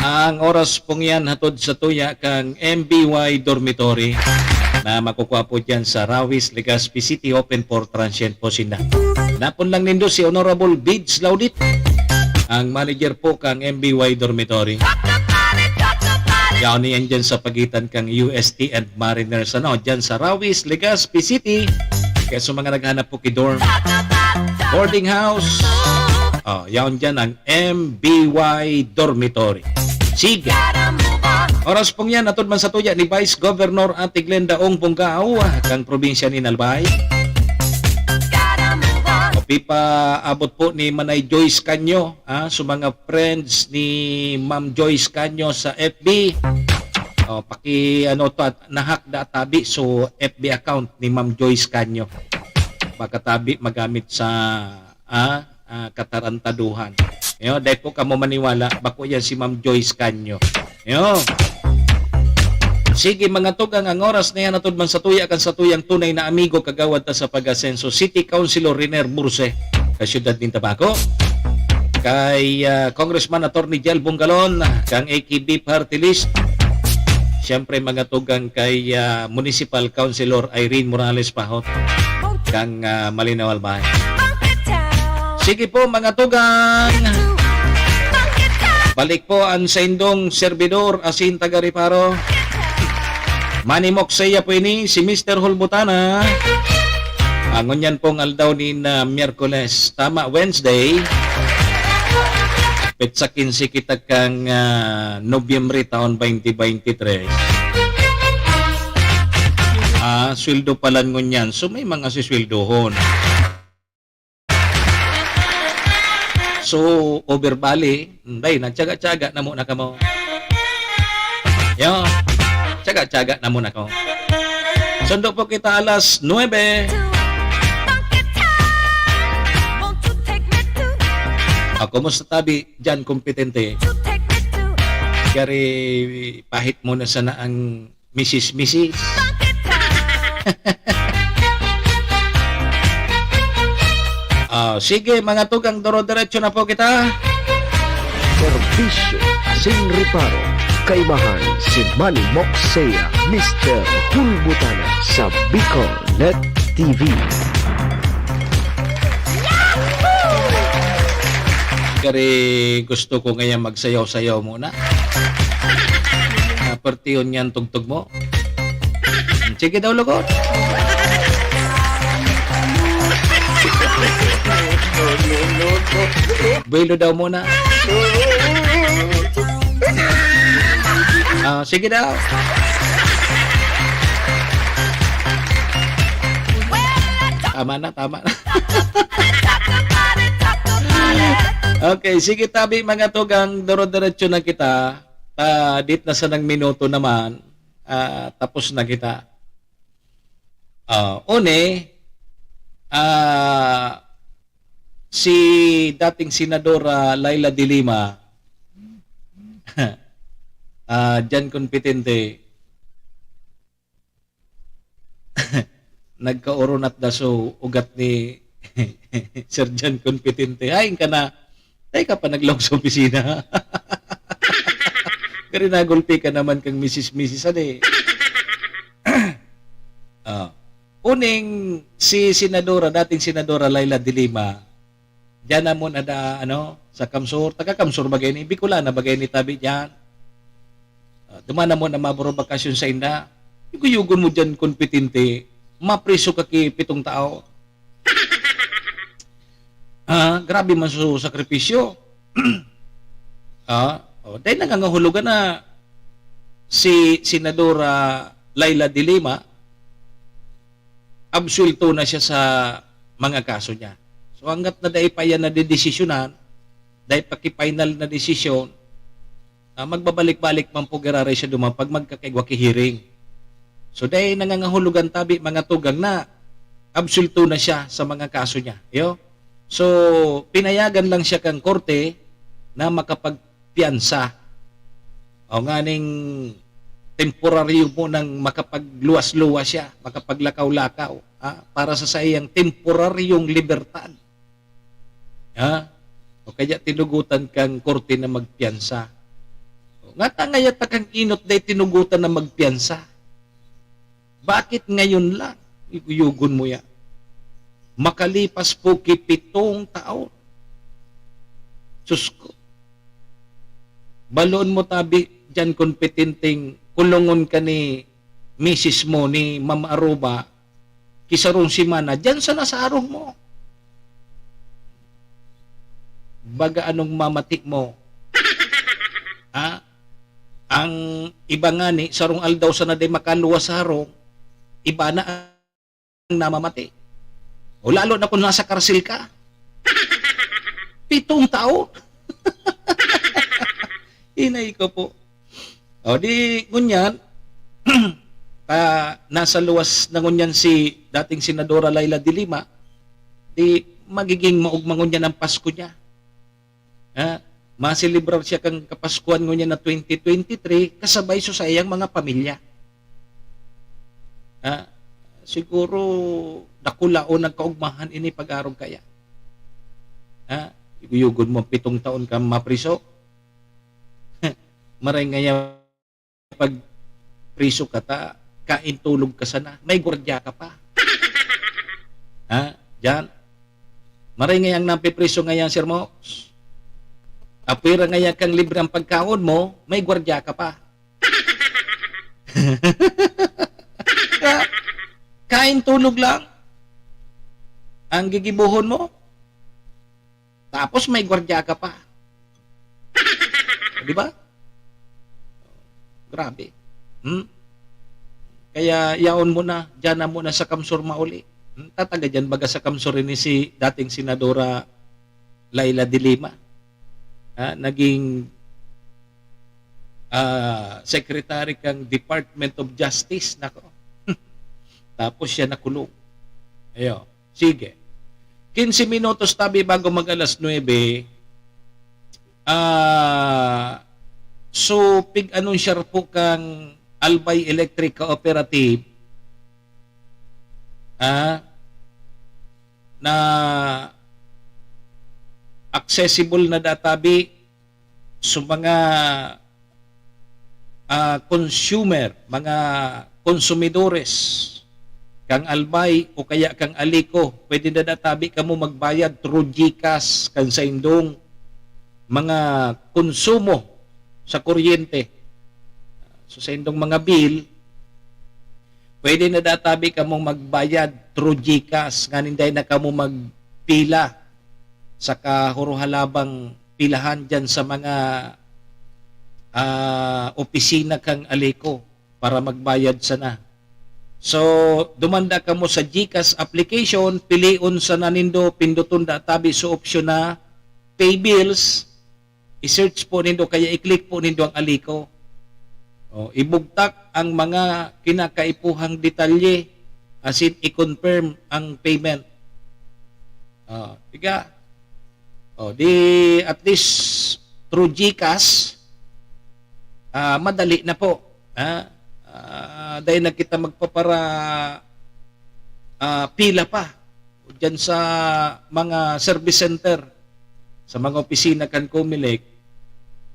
Ang oras pong yan hatod sa tuya kang MBY Dormitory na makukuha po dyan sa Rawis, Legazpi City, open for transient po sila. Napon lang nindo si Honorable Bids Laudit, ang manager po kang MBY Dormitory. Yaw niyan dyan sa pagitan kang UST and Mariners dyan sa Rawis, Legazpi City. Kaya sa mga naghanap po kidorm, boarding house, yaon dyan ang MBY Dormitory. Sige. Oras pong yan, atod man sa tuya ni Vice Governor Ate Glenda Ong Bongao, kang probinsya ni Albay. Pipa abot po ni Manay Joyce Canyo, sa mga friends ni Ma'am Joyce Canyo sa FB. Paki nahak da tabi so FB account ni Ma'am Joyce Canyo. Pagkatabi magamit sa katarantaduhan. Yo, dahil po kamo maniwala, bako yan si Ma'am Joyce Canyo. Yo. Sige mga tugang, ang oras na yan atod man sa tuya kan sa tuyang tunay na amigo kagawad ta sa pag-asenso City Councilor Riner Burse ka siyudad ng Tabaco. Kay Congressman Attorney Jel Bungalon kang AKB Party List. Siyempre mga tugang kay Municipal Councilor Irene Morales Pahot kang Malinaw Albay. Sige po mga tugang. Balik po ang sa indong servidor asin taga Reparo. Manny Moxea po ini si Mr. Hulbutana. Ang unyan pong aldaw ni na Miyerkules, tama Wednesday. Petsa 15 kita kang Nobyembre taon 2023. Sweldo palan ngunyan. So may mga sisweldohon. So, overbali, day, nagtsaga-tsaga na muna ka mo. Yo, tsaga-tsaga na muna ko. Sundo po kita alas 9. Kumusta tabi dyan, kompetente? Kari pahit mo na sana ang Mrs. Sige, mga tugang, doro-diretso na po kita. Serbisyo asin reparo. Kaibahan si Manny Moxea, Mr. Hulbutana sa Bicol Net TV. Kari gusto ko ngayon magsayaw-sayaw muna. Partiyon yan tugtog mo. Sige daw, lugot. Buelo daw muna. Sige daw. Tama na. Okay, sige tabi mga tugang, doro-diretso na kita. Dit na sa ng minuto naman. Tapos na kita. Si dating Senadora Laila de Lima, dyan kompetente, nagkauronat na so ugat ni Sir Jan kompetente. Hain ka na. Ay ka pa naglong sa opisina. Kaya nagulpi ka naman kang Mrs. Uning si dating Senadora Laila de Lima, dyan na mo na sa Kamsur, taga-Kamsur bagay ni, Bicolana bagay ni tabi dyan. Dumana mo na maburo bakasyon sa inda, yuguyugon mo dyan kompetente, mapriso ka ki 7 tao. Grabe man sa sakripisyo. Dahil nangangahulugan na si Senadora Laila de Lima, absulto na siya sa mga kaso niya. So hanggat na dahil pa yan na dedesisyonan, dahil paki-final na desisyon, magbabalik-balik man po gararay siya duman pag magkakaigwaki hearing. So dahil nangangahulugan tabi mga tugang na absulto na siya sa mga kaso niya. Yo? So pinayagan lang siya kang korte na makapagpiyansa. O nga ning temporaryo mo nang makapagluwas-luwas siya, makapaglakaw-lakaw, para sa sayang temporaryong libertad. O kaya tinugutan kang korte na magpiyansa. Nga tangayat na kang inot day tinugutan na magpiyansa. Bakit ngayon lang? Iguyugon mo yan. Makalipas po ki 7 taon. Susko. Balon mo tabi dyan kompetenteng kulungon ka ni Mrs. mo, ni Ma'am Aruba, kisarong si Mana, dyan sa nasarong mo. Baga anong mamatik mo? Ang iba nga ni, sarong aldaw sa naday makaluwa sa harong, iba na ang namamati. O lalo na kung nasa karsil ka. 7 taon. Inay ko po. O di, ngunyan, nasa luwas na ngunyan si dating Senadora Laila de Lima, di magiging maugmangon niya ng Pasko niya. Maselebrar siya kang kapaskuhan ngunyan na 2023, kasabay so sa iyang mga pamilya. Siguro, dakulao nagkaugmahan ini pag-arog kaya. Iguyugon mo 7 taon kang mapriso. Maray ngaya pag priso ka ta, kain tulog ka sana, may gordya ka pa. Diyan. Maray ngayang napipriso ngayon, Sir Mox. Apira ngayon kang libre ang pagkaon mo, may gordya ka pa. Kain tulog lang. Ang gigibuhon mo. Tapos may gordya ka pa. Di ba? Grabe. Kaya yaon mo na, dyan na muna sa Kamsur mauli. Tataga dyan baga sa Kamsur ni si dating Senadora Laila de Lima. Naging Secretary kang Department of Justice. Nako. Tapos siya nakulong. Ayo, sige. 15 minutos tabi bago mag alas 9. So, pig-anunsyer po kang Albay Electric Cooperative na accessible na databi sa mga consumer, mga konsumidores kang Albay o kaya kang Alico, pwede na databi ka mo magbayad through GCash kan sa indong mga konsumo sa kuryente. So sa indong mga bill, pwede na databi ka mong magbayad through GCash, nganinday na ka mo magpila sa kahuruhalabang pilahan dyan sa mga opisina kang Alico para magbayad sana. So, dumanda ka mo sa GCash application, piliun sa nanindo, pinduton databi sa opsyon na pay bills, i-search po nindo, kaya i-click po nindo ang Alico. Ibugtak ang mga kinakaipuhang detalye, as in i-confirm ang payment. Di at least through GCash, madali na po. Dahil na kita magpapara pila pa dyan sa mga service center, sa mga opisina kan Comelec,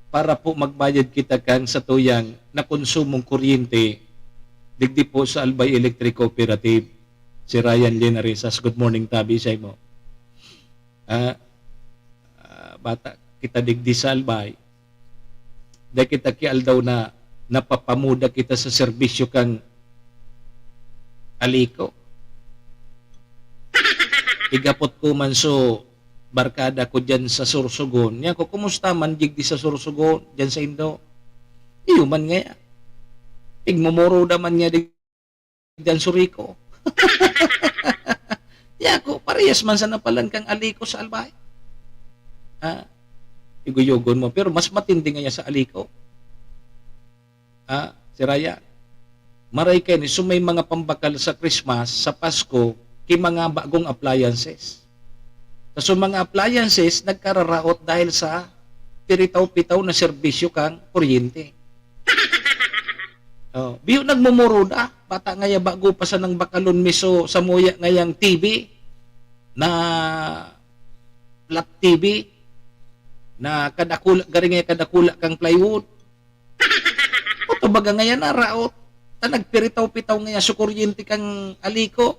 para po magbayad kita kang sa tuyang na konsumong kuryente digdi po sa Albay Electric Cooperative. Si Ryan Linarizas, good morning tabi sa mo. Bata kita digdi sa Albay, dahil kita kial daw na napapamuda kita sa serbisyo kang Alico. Igapot ko man so barkada ko dyan sa Sursugon. Yan ko, kumusta man digdi sa Sursugon, dyan sa Indo? Iyo man nga. Igmumuro naman niya dyan Surico. Yan ko, parehas man sa napalan kang Alico sa Albay. Iguyugon mo, pero mas matindi nga niya sa Alico. Si Raya, maray kayo ni sumay mga pambakal sa Christmas, sa Pasko, kay mga bagong appliances. So mga appliances, nagkararaot dahil sa piritaw-pitaw na serbisyo kang kuryente. Biyo nagmumuro na, bata ngaya bago pa sa ng bakalon miso sa muya ngayang TV, na flat TV, na kadakula, garing ngaya kadakula kang plywood. O baga ngayon na raot, ta nagpiritaw-pitaw ngaya sa kuryente kang Alico.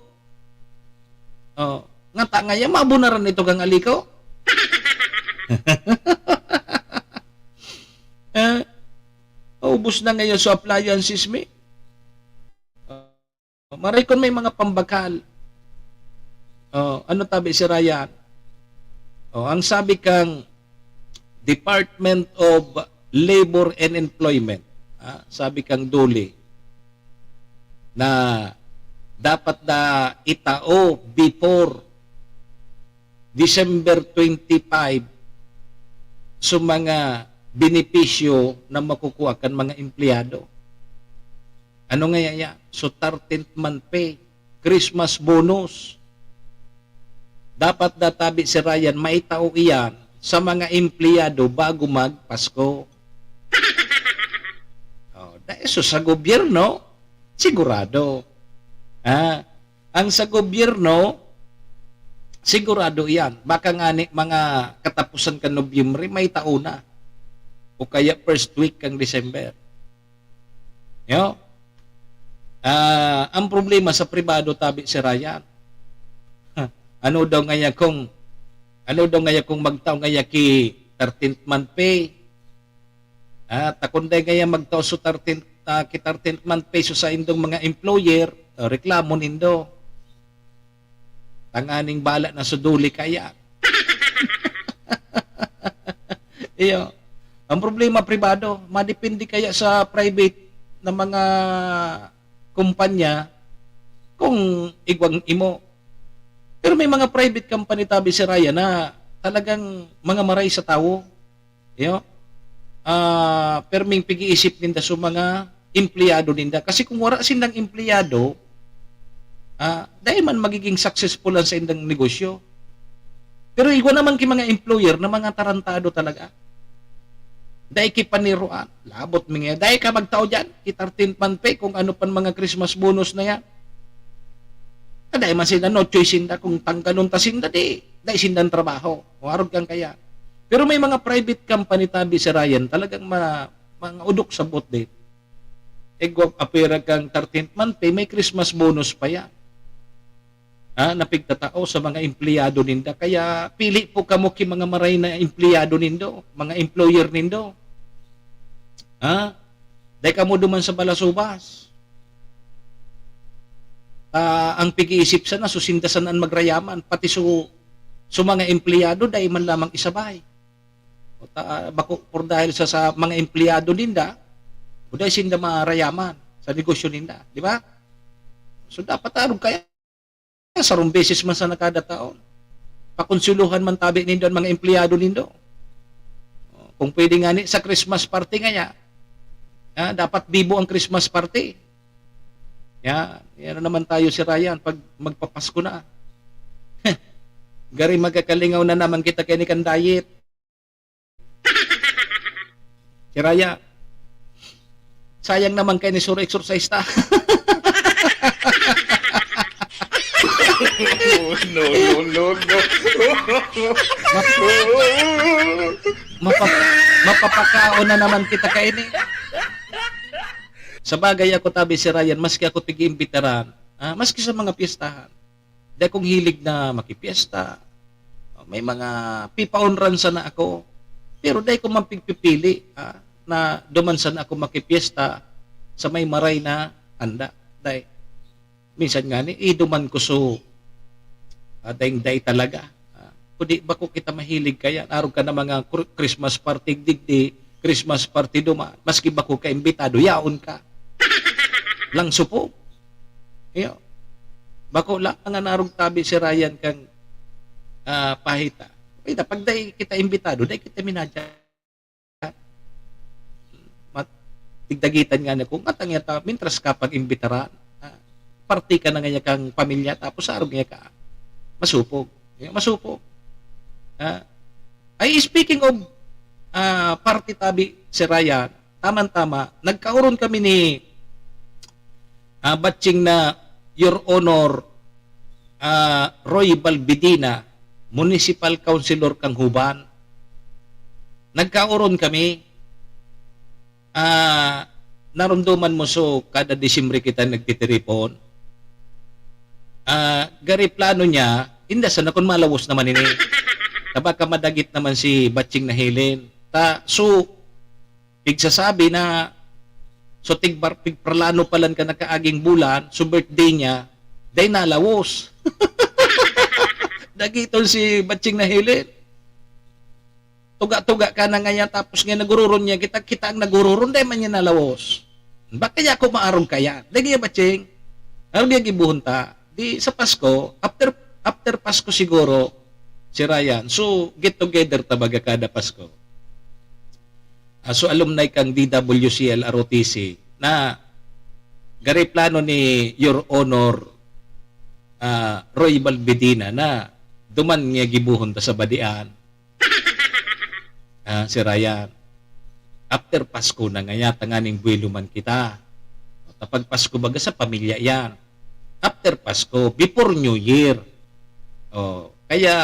Nga ta ngaya, mabunaran ito kang Alico. Ubus na ngayon sa appliances me. Maray kon may mga pambakal. Ano tabi si Ryan? Ang sabi kang Department of Labor and Employment, sabi kang Duli, na dapat na itao before December 25 sa mga benepisyo na makukuha kan mga empleyado. Ano nga yan? So 13th month pay, Christmas bonus. Dapat databi si Ryan, maitao iyan sa mga empleyado bago magpasko. Dahil sa gobyerno, sigurado. Ang sa gobyerno, sigurado yan. Baka nga mga katapusan ka Nobyembre, may tao na. O kaya first week kang December. Ang problema sa pribado, tabi si Ryan. Ano daw ngaya kung magtao ngaya ki 13th month pay. Takunday ngaya magtao so 13th month pay so sa indong mga employer, reklamo nindo. Tanganing bala na suduli kaya. Iyo. Ang problema pribado, madepende kaya sa private na mga kumpanya kung igwang imo. Pero may mga private company tabi si Raya na talagang mga maray sa tao. Pero may pag-iisip ninda sa mga empleyado ninda. Kasi kung wala silang empleyado, dahil man magiging successful lang sa indang negosyo. Pero iwa naman kay mga employer na mga tarantado talaga. Dahil ki paniruan, labot mga, dahil ka magtao dyan, ki-13th month pay, kung ano pan mga Christmas bonus na yan. Dahil man sila no choice sinda, kung tanggalon ta sinda, dahil sindan trabaho, warog kang kaya. Pero may mga private company tabi si Ryan, talagang mga udok sa bot din. Ego apera kang 13th month pay, may Christmas bonus pa yan. Napigtatao sa mga empleyado ninda. Kaya pili po kamo ki mga maray na empleyado nindo, mga employer nindo. Dahil kamo duman sa balasubas. Ang pag-iisip sana, susindasan ang magrayaman, pati so mga empleyado, dahil man lamang isabay. Bako, por dahil sa mga empleyado ninda, o dahil sinda marayaman sa negosyo ninda. Di ba? So dapat arog kaya sarong beses man sa nakada taon. Pakonsuluhan man tabi nindo ang mga empleyado nindo. Kung pwede nga sa Christmas party nga dapat bibo ang Christmas party. Yan naman tayo si Ryan pag magpapasko na. Gari magkakalingaw na naman kita kay ni kan diet. Si Ryan, sayang naman kay ni suro exercise ta. No. Mapapakaon na naman kita kaini. Sa bagay ako tabi si Ryan, maski ako tig-imbitaran, maski sa mga piyestahan. Dahil kong hilig na makipiesta, may mga pipaunran sana ako. Pero dahil ko mapigpipili na duman sana ako makipiesta sa may maray na anda. Dahil minsan nga ni, duman ko so daing-day talaga. Kundi ba ko kita mahilig kaya? Arog ka na mga Christmas party digdi, Christmas party duman. Maski ba ko ka-imbitado, yaon ka. Lang supo. Iyo. Bako lang ang narog tabi si Ryan kang pahita. Pahita, pag day kita imbitado, day kita minadya. Tigdagitan nga na kung atang yata, mintras kapag imbitaran, party ka na nga kang pamilya, tapos arog nga ka, masupog. Masupog. Ay, speaking of party tabi si Ryan, tama-tama, nagkauron kami ni batching na Your Honor Roy Balbidina, Municipal Councilor kang Huban. Nagkauron kami, narunduman mo so kada Disyembre kita nagtitiripon. Gari plano niya, inda sana kung malawos naman ini. Tabaka madagit naman si batching na Helen. So, pigsasabi na so tigparlano palan ka nakaaging bulan, so birthday niya, day nalawos. Dagiton si batching na Helen. Tuga-tuga ka na ngayon, tapos nga nagururon niya, kita ang nagururon, day man niya nalawos. Baka kaya ako maarong kaya? Dagi ya batching, arong niya gibuhunta. Di sa Pasko, after Pasko siguro, si Ryan, so get together tabaga kada Pasko. So alumni kang DWCL ROTC na gari plano ni Your Honor Roy Balbidina na duman nga gibuhon ta sa badian. Si Ryan, after Pasko na nga tanganing buwelo man kita. Tapag Pasko baga sa pamilya yan. After Pasko, before New Year. Kaya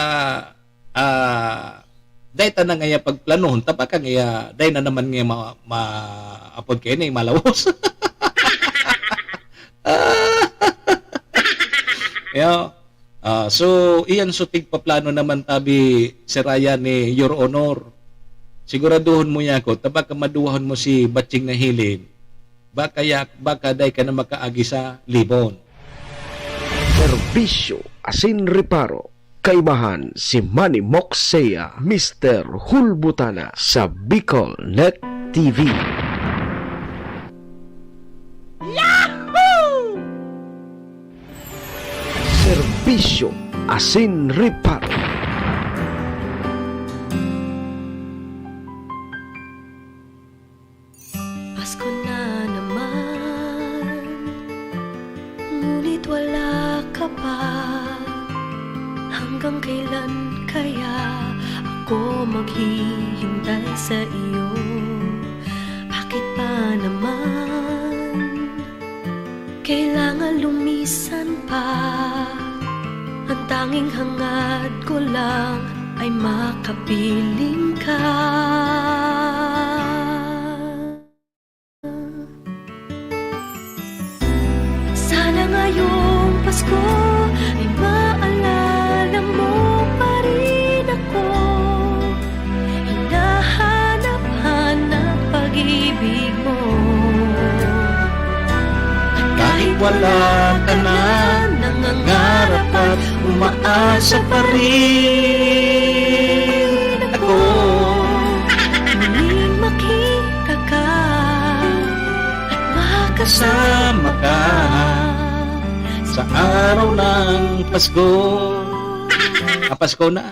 dahil na nga pagplanuhon, tapaka nga dahil na naman nga maapod kayo na malawos. So, iyan so tigpaplano naman tabi si Ryan ni Your Honor. Siguraduhon mo niya ako, tabaka maduhon mo si batching na Helen. Baka dahil ka na makaagi sa libon. Serbisyo asin reparo. Kaibahan si Manny Moxea, Mr. Hulbutana sa Bicol Net TV. Yahoo! Serbisyo asin reparo. Pasko na naman, ngunit wala ka pa? Hanggang kailan kaya ako maghihintay sa iyo? Bakit pa naman kailangan lumisan pa? Ang tanging hangad ko lang ay makapiling ka. Sana ngayong Pasko ay maalala mo pa rin ako. Hinahanap-hanap pag-ibig mo. At kahit wala ka na, nangangarap at umaasa pa rin ako. Muling makita ka at makasama ka Sa araw ng Pasko. Pasko na.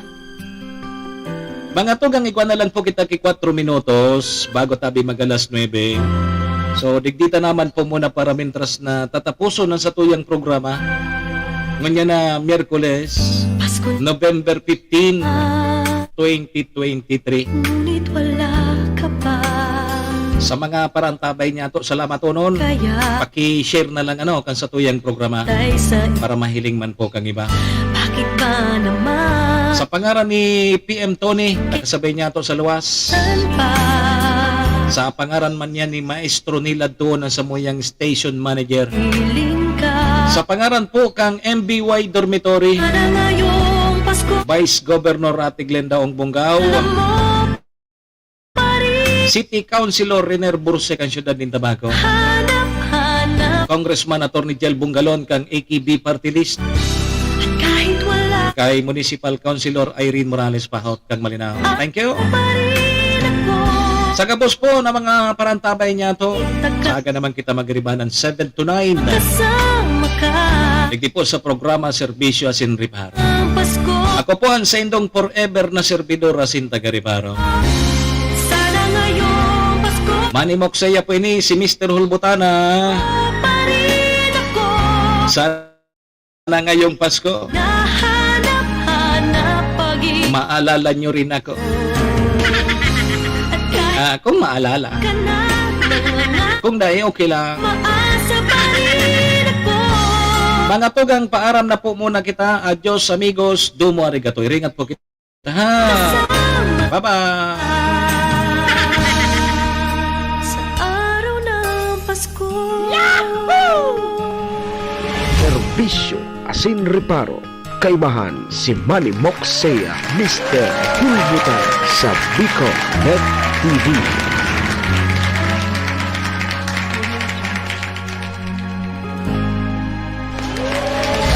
Mga tugang ikuan na lang po kita ki 4 minutos bago tabi mag-alas 9. So, digdita naman po muna para mintras na tatapuso ng satuyang programa. Ngayon na Miyerkules, November 15, 2023. Ngunit wala ka pa. Sa mga parantabay niya to, salamat po noon. Paki-share na lang kan satuyang programa para mahiling man po kang iba. Bakit ba naman? Sa pangaran ni PM Tony, nakasabay niya to sa luwas. Sa pangaran man niya ni Maestro Nilad doon ang samuyang station manager. Sa pangaran po kang MBY Dormitory, Vice Governor Ate Glenda Ong Bungaw, City Councilor Rener Burse kang Siyudad ng Tabaco, Congressman Attorney Jel Bungalon kang AKB Party List, kay Municipal Councilor Irene Morales Pahot kang Malinaw. Thank you. Sa gabos po na mga parantabay niya to, saga naman kita magribanan 7 to 9. Nagdi po sa programa Serbisyo Asin Riparo. Ako po ang sa indong forever na servidor Asin Tagariparo. Manny Mocsaya po ini si Mr. Hulbutana. Sana ngayong Pasko maalala nyo rin ako. Kung maalala. Kung dahil okay lang. Mga tugang paaram na po muna kita. Adios amigos. Dumo arigato. Iringat po kita. Bye-bye. Serbisyo Asin Reparo. Kaibahan si Manny Mocsaya, Mr. Hulbutan sa Bicol Net TV.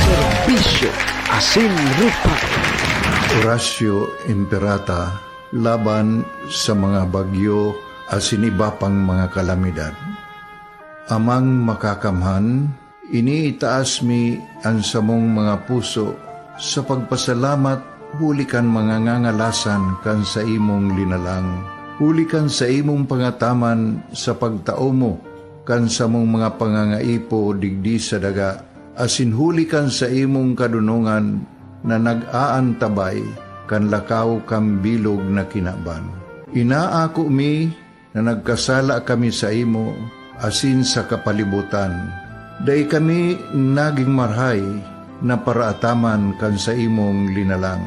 Serbisyo Asin Reparo. Horacio Imperata laban sa mga bagyo asin iba pang mga kalamidad. Amang makakamhan, iniitaas mi ang samong mga puso sa pagpasalamat, hulikan mga ngangalasan kan sa imong linalang. Hulikan sa imong pangataman sa pagtao mo, kan sa mong mga pangangaipo digdi sa daga, asin hulikan sa imong kadunungan na nag-aantabay, kan lakaw kang bilog na kinaban. Inaako mi na nagkasala kami sa imo, asin sa kapalibutan. Day kami naging marhay, na paraataman kan sa imong linalang.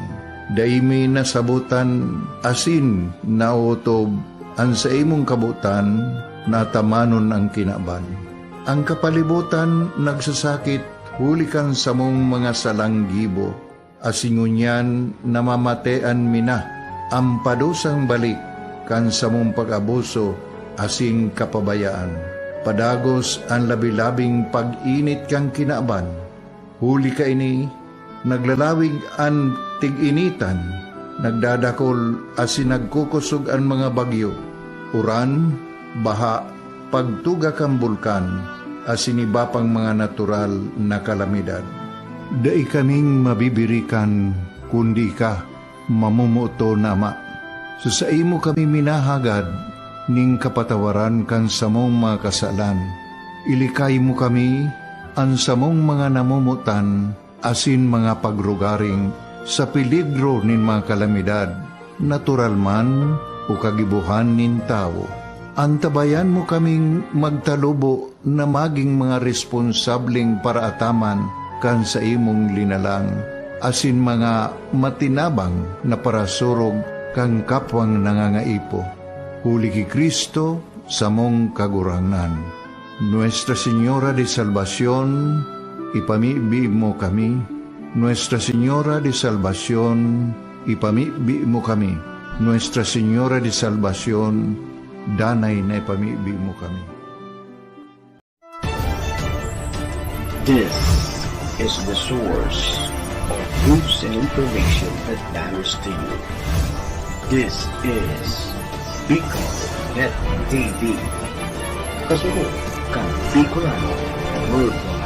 Daimi nasabutan asin nautob ang sa imong kabutan natamanon ang kinaban. Ang kapalibutan nagsasakit hulikan sa mong mga salanggibo asingunyan namamatean mina ang padusang balik kan sa mong pag-abuso asing kapabayaan. Padagos ang labi-labing pag-init kang kinaban. Huli ka ini, naglalawig ang tig-initan, nagdadakol asin nagkukusog ang mga bagyo, uran, baha, pagtuga kang bulkan, asin iba pang mga natural na kalamidad. Dai kaming mabibirikan, kundi ka, mamumuto na ama. Sa imo kami minahagad, ning kapatawaran kan samong mga kasalan. Ilikay mo kami, ang samong mga namumutan, asin mga pagrugaring sa peligro nin mga kalamidad, natural man o kagibuhan nin tao. Antabayan mo kaming magtalubo na maging mga responsableng paraataman kan sa imong linalang, asin mga matinabang na parasurog kang kapwang nangangaipo. Huli ki Kristo sa mong kagurangan. Nuestra Señora de Salvación, ipamibi mo kami. Nuestra Señora de Salvación, ipamibi mo kami. Nuestra Señora de Salvación, danay na ipamibi mo kami. This is the source of news and information that matters to you. This is Bicol Net TV. Kasunod kang Bicolano, Word of